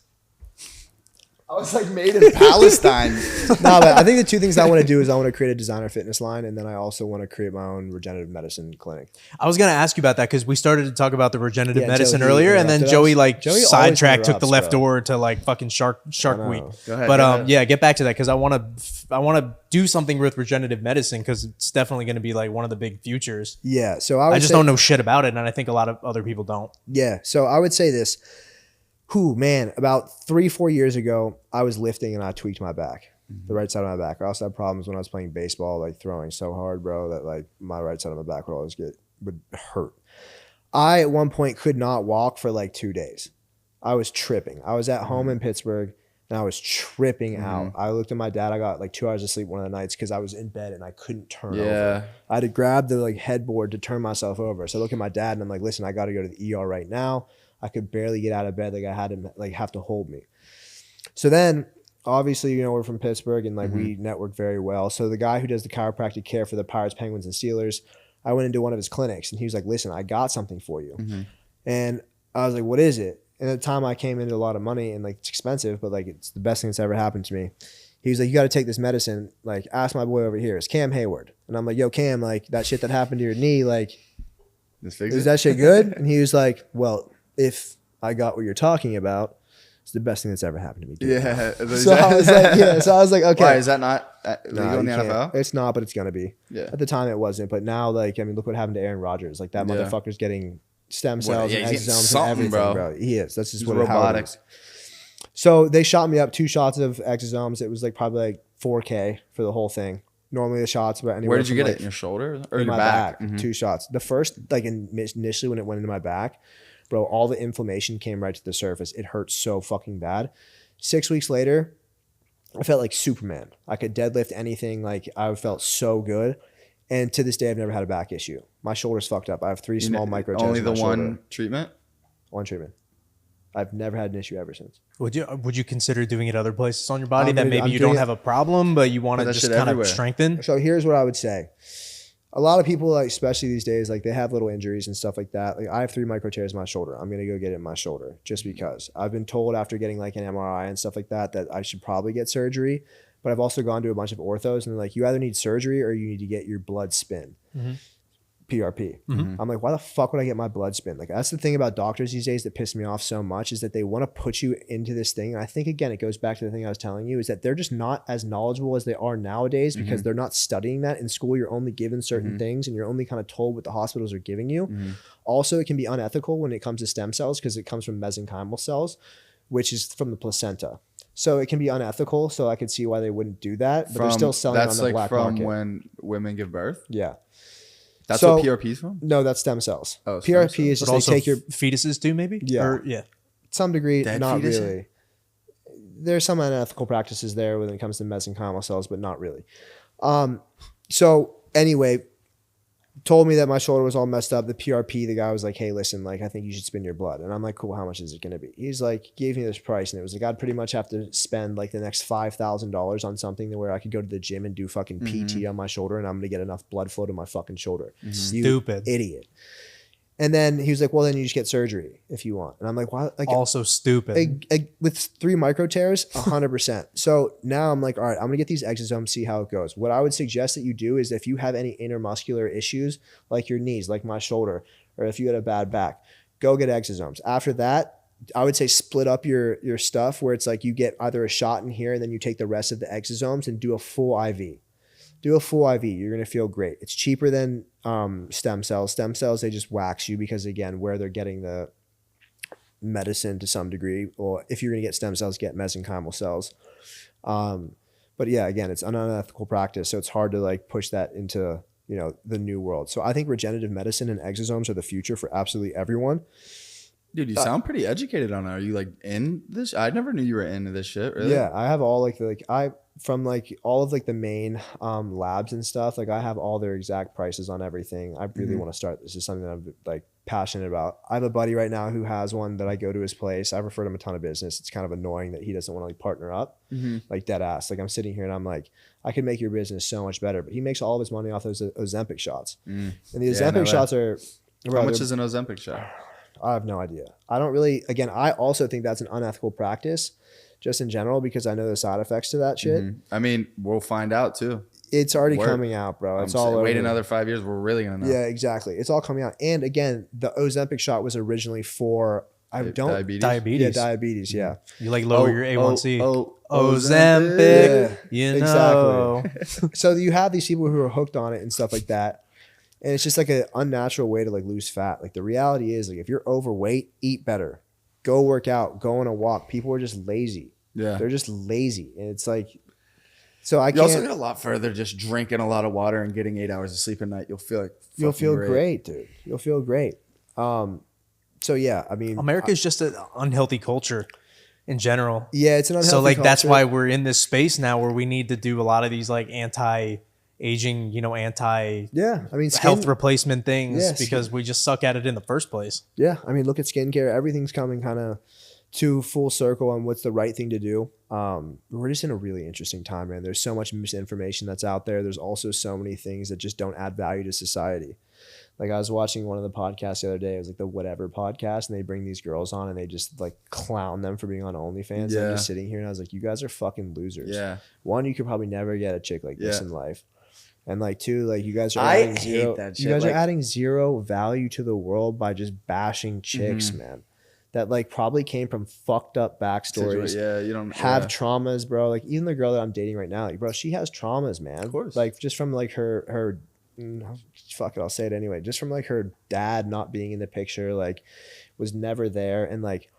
I was like, made in Palestine. No, but I think the two things I want to do is I want to create a designer fitness line, and then I also want to create my own regenerative medicine clinic. I was gonna ask you about that because we started to talk about the regenerative Yeah, medicine Joey earlier, and then interrupted Joey us. Joey always sidetracked, took the interrupts, left bro. door to like fucking Shark know. Week. Go ahead, But go ahead. yeah, get back to that because I want to do something with regenerative medicine because it's definitely going to be like one of the big futures. Yeah, so I would I just say, don't know shit about it, and I think a lot of other people don't. Yeah, so I would say this. Man, about 3-4 years ago, I was lifting and I tweaked my back, the right side of my back. I also had problems when I was playing baseball, like throwing so hard, bro, that like my right side of my back would hurt. I at one point could not walk for like 2 days. I was tripping. I was at home in Pittsburgh and I was tripping out. I looked at my dad. I got like 2 hours of sleep one of the nights because I was in bed and I couldn't turn over. I had to grab the like headboard to turn myself over. So I look at my dad and I'm like, listen, I got to go to the ER right now. I could barely get out of bed. Like I had him like have to hold me. So then obviously, we're from Pittsburgh and like we network very well. So the guy who does the chiropractic care for the Pirates, Penguins, and Steelers, I went into one of his clinics and he was like, listen, I got something for you. And I was like, what is it? And at the time I came into a lot of money and like it's expensive, but like it's the best thing that's ever happened to me. He was like, you got to take this medicine. Like ask my boy over here. It's Cam Hayward. And I'm like, yo, Cam, like that shit that happened to your knee, like, is that shit good? And he was like, well, if I got what you're talking about, it's the best thing that's ever happened to me. Dude. Yeah. So I was like, okay. Why is that not legal in the you can't. NFL? It's not, but it's gonna be. Yeah. At the time, it wasn't, but now, like, I mean, look what happened to Aaron Rodgers. Like that motherfucker's getting stem cells and he's getting exosomes and something, everything, bro. bro. He is. That's just He's what how it robotic. is. So they shot me up 2 shots of exosomes. It was like probably like $4K for the whole thing. Normally the shots, but anywhere. Where did you from, get like, it? In your shoulder or in your my back? 2 shots. The first, like initially when it went into my back, bro, all the inflammation came right to the surface. It hurt so fucking bad. 6 weeks later, I felt like Superman. I could deadlift anything. Like I felt so good. And to this day, I've never had a back issue. My shoulder's fucked up. I have 3 small micro tears Only in the my one shoulder. treatment? One treatment. I've never had an issue ever since. Would you consider doing it other places on your body I'm that gonna- maybe I'm you doing don't it- have a problem, but you want Put to that just shit kind everywhere. of strengthen? So here's what I would say. A lot of people, like especially these days, like they have little injuries and stuff like that. Like I have 3 micro tears in my shoulder. I'm gonna go get it in my shoulder just because. I've been told after getting like an MRI and stuff like that I should probably get surgery. But I've also gone to a bunch of orthos and they're like, you either need surgery or you need to get your blood spin. PRP. I'm like, why the fuck would I get my blood spin? Like that's the thing about doctors these days that piss me off so much is that they want to put you into this thing. And I think again, it goes back to the thing I was telling you is that they're just not as knowledgeable as they are nowadays because they're not studying that in school. You're only given certain things and you're only kind of told what the hospitals are giving you. Also, it can be unethical when it comes to stem cells because it comes from mesenchymal cells, which is from the placenta. So it can be unethical. So I could see why they wouldn't do that, but they're still selling it on the black from market. when women give birth? Yeah. That's So- what PRP is from? No, that's stem cells. Oh, stem PRP cells. is But just they also take your fetuses too, maybe? Yeah. Yeah. some degree, Dead not fetus? really. There's some unethical practices there when it comes to mesenchymal cells, but not really. So anyway, told me that my shoulder was all messed up. The PRP, the guy was like, hey, listen, like, I think you should spin your blood. And I'm like, cool, how much is it going to be? He's like, gave me this price. And it was like, I'd pretty much have to spend like the next $5,000 on something to where I could go to the gym and do fucking PT on my shoulder. And I'm going to get enough blood flow to my fucking shoulder. You Stupid. idiot. And then he was like, well, then you just get surgery if you want. And I'm like, why? Like, Also stupid. with 3 micro tears, 100%. So now I'm like, all right, I'm gonna get these exosomes, see how it goes. What I would suggest that you do is if you have any intermuscular issues, like your knees, like my shoulder, or if you had a bad back, go get exosomes. After that, I would say split up your stuff where it's like you get either a shot in here and then you take the rest of the exosomes and do a full IV. Do a full IV. You're going to feel great. It's cheaper than stem cells. Stem cells, they just wax you because, again, where they're getting the medicine to some degree. Or if you're going to get stem cells, get mesenchymal cells. But yeah, again, it's an unethical practice. So it's hard to like push that into, you know, the new world. So I think regenerative medicine and exosomes are the future for absolutely everyone. Dude, you sound pretty educated on it. Are you like in this? I never knew you were into this shit. Really? Yeah, I have all like from like all of like the main labs and stuff. Like I have all their exact prices on everything. I really want to start. This is something that I'm like passionate about. I have a buddy right now who has one that I go to his place. I've referred him a ton of business. It's kind of annoying that he doesn't want to like partner up, like dead ass. Like I'm sitting here and I'm like, I could make your business so much better. But he makes all of his money off those Ozempic shots, and the Ozempic shots are. How much is an Ozempic shot? I have no idea. I don't really, again, I also think that's an unethical practice just in general because I know the side effects to that shit. I mean, we'll find out too. It's already coming out, bro. It's all over. Wait another 5 years, we're really going to know. Yeah, exactly. It's all coming out. And again, the Ozempic shot was originally for, Diabetes? Yeah, diabetes, yeah. You like lower your A1C. Ozempic. Ozempic, you know. Exactly. So you have these people who are hooked on it and stuff like that. And it's just like an unnatural way to like lose fat. Like the reality is like if you're overweight, eat better. Go work out. Go on a walk. People are just lazy. Yeah. They're just lazy. And it's like, so I can't. You also get a lot further just drinking a lot of water and getting 8 hours of sleep a night. You'll feel great, dude. You'll feel great. So yeah, I mean. America's just an unhealthy culture in general. Yeah, it's an unhealthy So like culture. that's why we're in this space now where we need to do a lot of these like anti-aging, you know, health replacement things because we just suck at it in the first place. Yeah, I mean, look at skincare. Everything's coming kind of to full circle on what's the right thing to do. We're just in a really interesting time, man. There's so much misinformation that's out there. There's also so many things that just don't add value to society. Like I was watching one of the podcasts the other day. It was like the Whatever podcast, and they bring these girls on and they just like clown them for being on OnlyFans. Yeah. And I'm just sitting here and I was like, you guys are fucking losers. Yeah. One, you could probably never get a chick like this in life. And like two, like you guys are adding zero. You guys are adding zero value to the world by just bashing chicks, man. That like probably came from fucked up backstories. Yeah, you don't have traumas, bro. Like even the girl that I'm dating right now, like, bro, she has traumas, man. Of course. Like just from like her fuck it, I'll say it anyway. Just from like her dad not being in the picture, like was never there, and like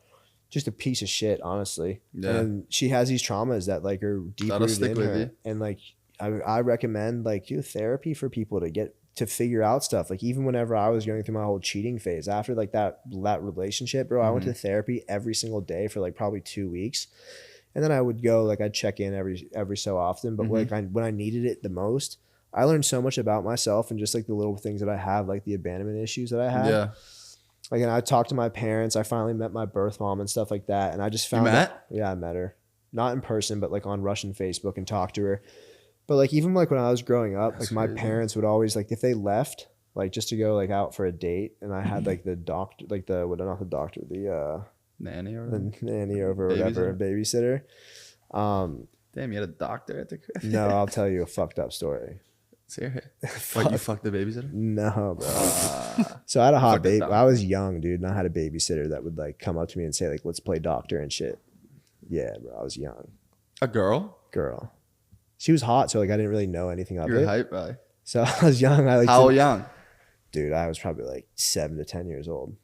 just a piece of shit, honestly. Yeah. And she has these traumas that like are deep rooted in her, and like. I recommend like do therapy for people to figure out stuff. Like even whenever I was going through my whole cheating phase after like that relationship, bro, I went to therapy every single day for like probably 2 weeks. And then I would go, like I'd check in every so often. But like when I needed it the most, I learned so much about myself and just like the little things that I have, like the abandonment issues that I had. Yeah. Like, and I talked to my parents. I finally met my birth mom and stuff like that. And I just found yeah, I met her. Not in person, but like on Russian Facebook and talked to her. But like even like when I was growing up, like my parents would always like if they left like just to go like out for a date, and I had like the doctor, like the nanny or whatever, babysitter. Damn, you had a doctor at the crib? No, I'll tell you a fucked up story. Serious? Like you fucked the babysitter? No, bro. So I had a hot baby. I was young, dude, and I had a babysitter that would like come up to me and say like, "Let's play doctor and shit." Yeah, bro. I was young. A girl. She was hot, so like I didn't really know anything of it. You're hype, bro. So I was young. How young? Dude, I was probably like 7 to 10 years old.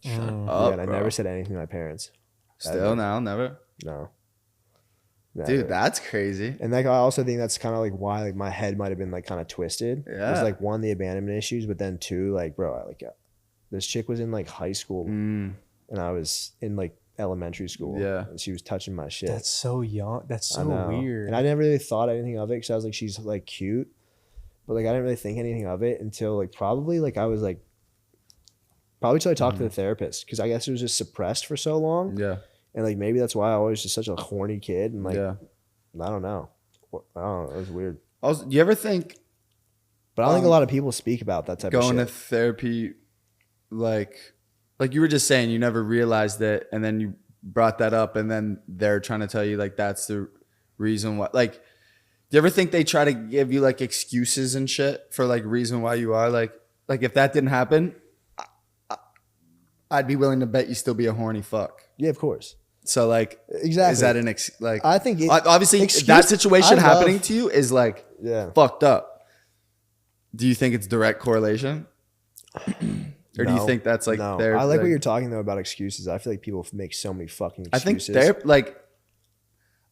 Shut up, yeah, and I never said anything to my parents. Still now, never? No. Never. Dude, that's crazy. And like I also think that's kind of like why like my head might have been like kind of twisted. Yeah. It was like one, the abandonment issues, but then two, like bro, this chick was in like high school, and I was in like elementary school. Yeah. And she was touching my shit. That's so young. That's so weird. And I never really thought anything of it because I was like, she's like cute. But like I didn't really think anything of it until like probably till I talked to the therapist, because I guess it was just suppressed for so long. Yeah. And like maybe that's why I was just such a horny kid, and like I don't know. It was weird. Also, do you ever think? But I don't think a lot of people speak about that type of shit. Going to therapy, like you were just saying, you never realized it, and then you brought that up, and then they're trying to tell you like that's the reason why. Like, do you ever think they try to give you like excuses and shit for like reason why you are like if that didn't happen, I'd be willing to bet you still be a horny fuck. Yeah, of course. So like, Exactly. is that an like? I think obviously that situation happening to you is like fucked up. Do you think it's direct correlation, or do you think that's like? No. I like what you're talking though about excuses. I feel like people make so many fucking excuses. I think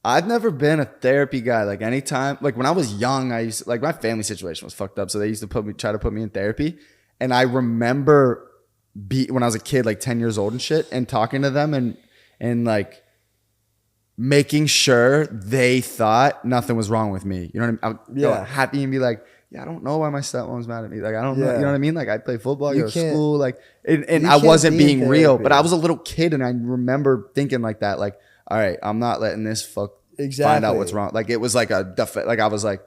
I've never been a therapy guy. Like anytime, like when I was young, I used to, like my family situation was fucked up, so they used to try to put me in therapy, and I remember when I was a kid, like 10 years old and shit, and talking to them and like making sure they thought nothing was wrong with me. You know what I mean? I would go happy and be like, yeah, I don't know why my stepmom's mad at me. Like, I don't know. You know what I mean? Like, I play football, go to school. Like, and I wasn't being real, but I was a little kid and I remember thinking like that. Like, all right, I'm not letting this fuck find out what's wrong. Like, it was like like I was like,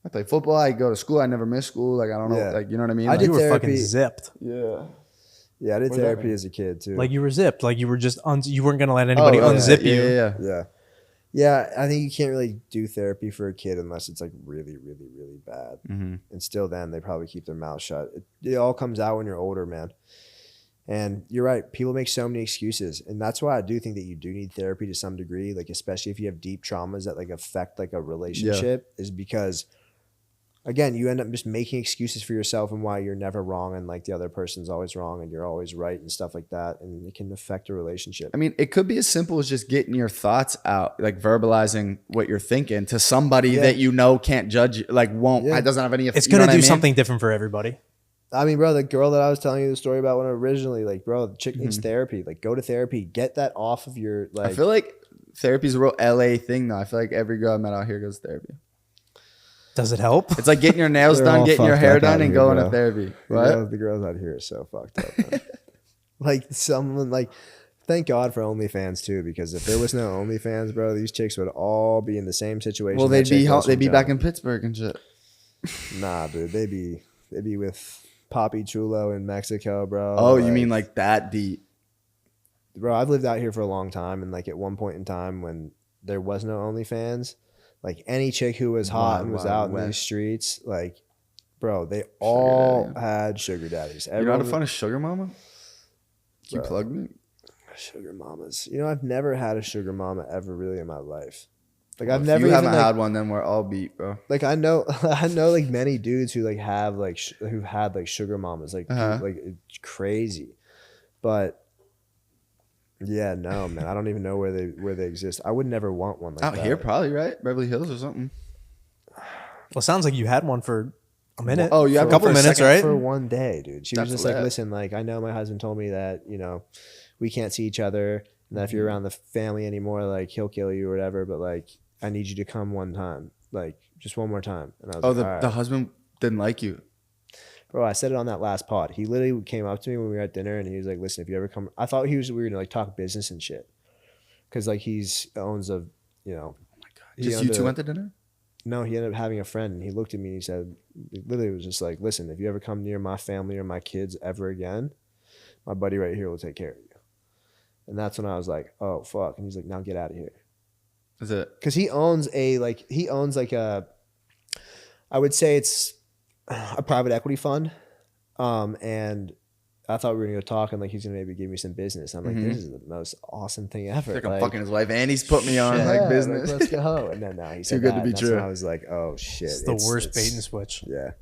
I play football, I go to school, I never miss school. Like, I don't know. Like, you know what I mean? I did You were therapy. fucking zipped. Yeah, I did therapy as a kid too. Like you were zipped. Like you were just you weren't gonna let anybody unzip you. Yeah. I think you can't really do therapy for a kid unless it's like really, really, really bad. And still, then they probably keep their mouth shut. It all comes out when you're older, man. And you're right. People make so many excuses, and that's why I do think that you do need therapy to some degree. Like especially if you have deep traumas that like affect like a relationship, is because. Again, you end up just making excuses for yourself and why you're never wrong and like the other person's always wrong and you're always right and stuff like that. And it can affect a relationship. I mean, it could be as simple as just getting your thoughts out, like verbalizing what you're thinking to somebody that you know can't judge, like it doesn't have any. It's going to do something different for everybody. I mean, bro, the girl that I was telling you the story about when originally, like, bro, the chick needs therapy. Like, go to therapy. Get that off of your, like. I feel like therapy is a real LA thing, though. I feel like every girl I met out here goes to therapy. Does it help? It's like getting your nails done, getting your hair done, and going to therapy. What? The girls out here are so fucked up. Man. Like someone like, thank God for OnlyFans too, because if there was no OnlyFans, bro, these chicks would all be in the same situation. Well, they'd be back in Pittsburgh and shit. Nah, dude, they'd be with Papi Chulo in Mexico, bro. Oh, you mean like that deep? Bro, I've lived out here for a long time, and like at one point in time when there was no OnlyFans. Like any chick who was hot and was out in these streets, like, bro, they all had sugar daddies. You know how to find a sugar mama? You plug me? Sugar mamas. You know, I've never had a sugar mama ever really in my life. Like Well, I've never. You even, haven't like, had one, then we're all beat, bro. Like I know like many dudes who like have like who've had like sugar mamas. Like like it's crazy, but. Yeah, no, man. I don't even know where they exist. I would never want one like out that. here, probably right, Beverly Hills or something. Well, it sounds like you had one for a minute. Oh, you have a couple minutes, right? For one day, dude. She was just lit. like, listen, like I know my husband told me that we can't see each other, and that if you're around the family anymore, like he'll kill you or whatever. But like, I need you to come one time, like just one more time. And I was like, the husband didn't like you. Bro, I said it on that last pod. He literally came up to me when we were at dinner and he was like, listen, if you ever come, I thought we were going to like talk business and shit. Cause like owns a, oh my God. Just you two went to dinner? No, he ended up having a friend and he looked at me and he said, literally was just like, listen, if you ever come near my family or my kids ever again, my buddy right here will take care of you. And that's when I was like, oh fuck. And he's like, now get out of here. Is it? Cause he owns a, I would say it's a private equity fund. And I thought we were gonna go talk and like he's gonna maybe give me some business. I'm like, this is the most awesome thing ever. Like I'm fucking his wife and he's put me on like business. Like, let's go. And then now he said too good that, to be and that's true. when I was like, oh shit. It's the worst bait and switch. Yeah.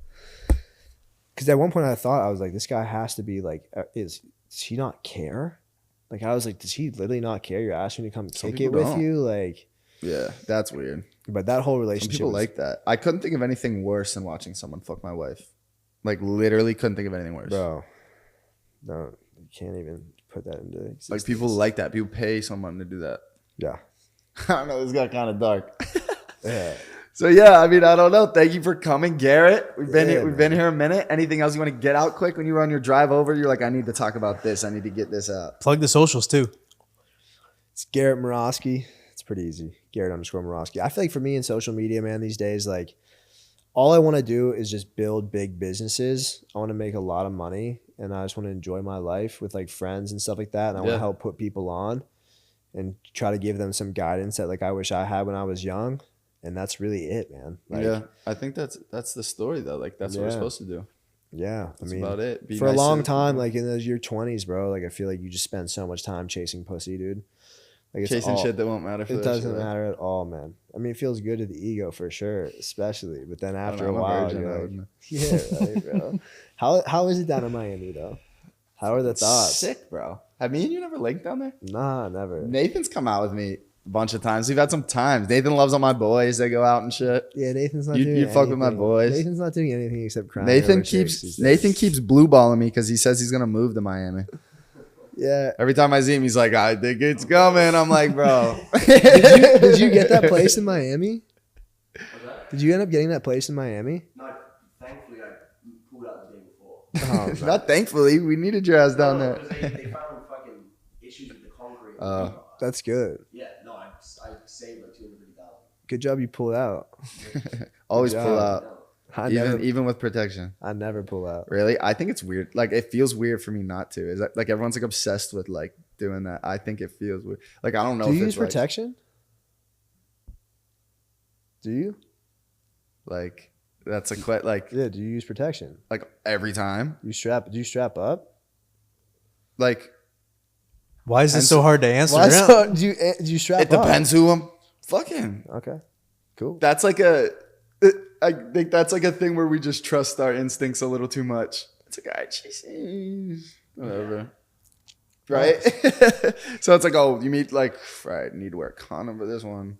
Cause at one point I thought, I was like, this guy has to be like, does he not care? Like I was like, does he literally not care? You're asking me to come kick it with you? Like, yeah, that's weird. But that whole relationship. Some people like that. I couldn't think of anything worse than watching someone fuck my wife. Like literally couldn't think of anything worse. Bro. No, you can't even put that into existence. Like people like that. People pay someone to do that. Yeah. I don't know. This got kind of dark. Yeah. So yeah, I mean, I don't know. Thank you for coming, Garrett. We've been here a minute. Anything else you want to get out quick when you were on your drive over? You're like, I need to talk about this. I need to get this out. Plug the socials too. It's Garrett Morosky. It's pretty easy. Garrett_Morosky. I feel like for me in social media, man, these days, like all I want to do is just build big businesses. I want to make a lot of money and I just want to enjoy my life with like friends and stuff like that. And I want to help put people on and try to give them some guidance that like I wish I had when I was young. And that's really it, man. Like, yeah, I think that's the story though. Like that's what we're supposed to do. Yeah, That's I mean, about it. Be for a nice long to- time, like in those your 20s, bro, like I feel like you just spend so much time chasing pussy, dude. Like it's chasing all, shit that won't matter for it that doesn't shit, like. matter at all, man. I mean, it feels good to the ego for sure, especially. But then I don't after know, a I'm while, virgin, I you're like, wouldn't- yeah, right, bro. How is it down in Miami though? How are the thoughts? Sick, bro. Have me and you never linked down there? Nah, never. Nathan's come out with me a bunch of times. We've had some times. Nathan loves all my boys. They go out and shit. Yeah, Nathan's not You- doing you fuck with my anything. boys. Nathan's not doing anything except crying. Nathan over chicks these keeps days. blue balling me because he says he's gonna move to Miami. Yeah. Every time I see him, he's like, "I think it's coming." I'm like, "Bro." Did you get that place in Miami? Did you end up getting that place in Miami? No, thankfully I pulled out the day before. Oh, no. Not thankfully. We needed your ass down there. Because they found fucking issues with the concrete. That's good. Yeah, no, I saved like 250,000. Good job you pulled out. Always Good pull job. out, I never, even with protection. I never pull out. Really, I think it's weird. Like it feels weird for me not to. Is that like everyone's like obsessed with like doing that? I think it feels weird. Like I don't know. Do if you it's use protection? Do you? Like that's a like Yeah. Do you use protection? like every time. Do you strap up? Like Why is this so hard to answer? Why so, do you strap it up? depends who I'm fucking. Okay. Cool. That's like I think that's like a thing where we just trust our instincts a little too much. It's like, all right, Jesus. Whatever. Right? So it's like, oh, you meet like, right, need to wear a condom for this one.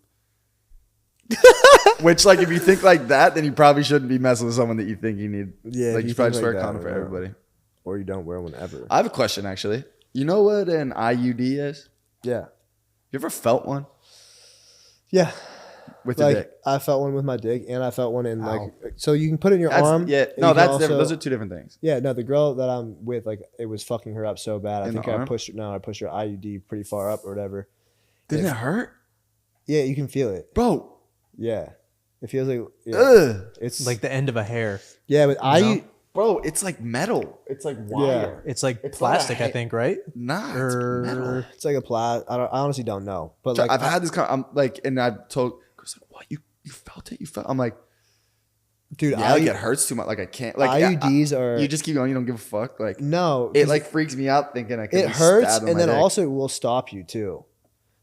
Which, like, if you think like that, then you probably shouldn't be messing with someone that you think you need. Yeah, Like, if you probably think just wear like a condom that, for yeah. everybody. Or you don't wear one ever. I have a question, actually. You know what an IUD is? Yeah. You ever felt one Yeah. with your Like dick? I felt one with my dick, and I felt one in like. So you can put it in your That's, arm. yeah, and no, you can that's also- different. Those are two different things. Yeah, no, the girl that I'm with, like, it was fucking her up so bad. I In think the I arm? pushed her. No, I pushed her IUD pretty far up or whatever. Didn't it hurt? Yeah, you can feel it. Bro, Yeah, it feels like yeah. ugh. It's Like the end of a hair. yeah, but Bro, it's like metal. It's like wire. It's like It's plastic, not a I think, right? Nah, it's metal. it's like a plat. I honestly don't know, but So like I've had this. I'm like, and I've told Chris, like, what you felt it? You felt? I'm like, dude, yeah, like it hurts too much. Like I can't. Like IUDs are You just keep going. You don't give a fuck. Like no. it 'cause like freaks me out thinking I could. it be hurts, stabbed in and my then dick. also it will stop you too.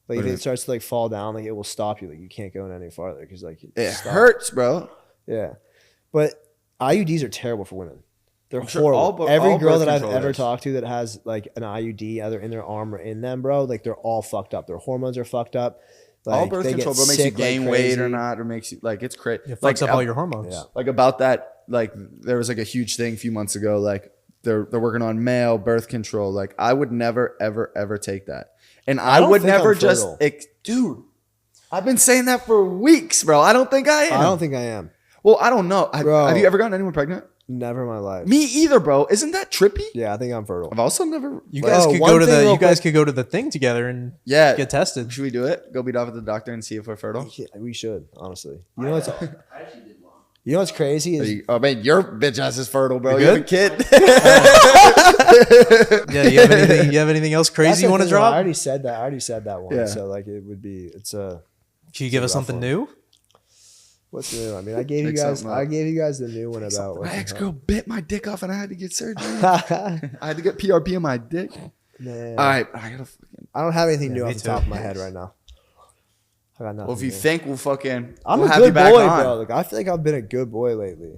Like What if do you it starts to like fall down, like it will stop you. Like you can't go any farther because like it stop. hurts, bro. Yeah, but IUDs are terrible for women. They're sure horrible. all Every all girl birth that I've control ever is. talked to that has like an IUD either in their arm or in them, bro, like they're all fucked up. Their hormones are fucked up. Like, All birth they control, get bro, makes you sick like gain weight or crazy. not, or makes you like it's crazy. It fucks Like up all your hormones. Yeah. like about that. Like there was like a huge thing a few months ago. Like they're working on male birth control. Like I would never ever ever take that, and I don't would think never I'm just fertile. dude. I've been saying that for weeks, bro. I don't think I am. I don't think I am. Well, I don't know. Bro. Have you ever gotten anyone pregnant? Never in my life. Me either, bro. Isn't that trippy? Yeah, I think I'm fertile. I've also never. You like- guys Oh, could one go to thing the real you guys quick. could go to the thing together and yeah. get tested. Should we do it? Go beat off at the doctor and see if we're fertile. Yeah, we should honestly. You know what's I actually did one. you know what's crazy is Oh man, your bitch ass is fertile, bro. You You have a kid. Yeah, you have anything else that's crazy the you want to thing, though, I drop? already said that. I already said that one. Yeah. So like it would be it's a Can you give us rough something one. new? what's new? I mean, I gave you Pick guys something up. I gave you guys the new one about My what ex girl bit my dick off and I had to get surgery. I had to get PRP on my dick. Man, All right, I gotta fucking. I don't have anything new me off the too. top of my head right now. I got nothing. Well, if you new. think we'll fucking, I'm we'll a have you good back boy, on. bro. Like I feel like I've been a good boy lately.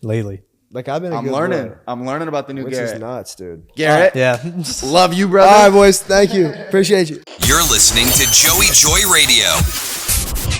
Lately. Like I've been a I'm good learning. boy, I'm learning about the new which is Garrett. nuts, dude. Garrett, Yeah. love you, brother. All right, boys. Thank you. Appreciate you. You're listening to Joey Joy Radio.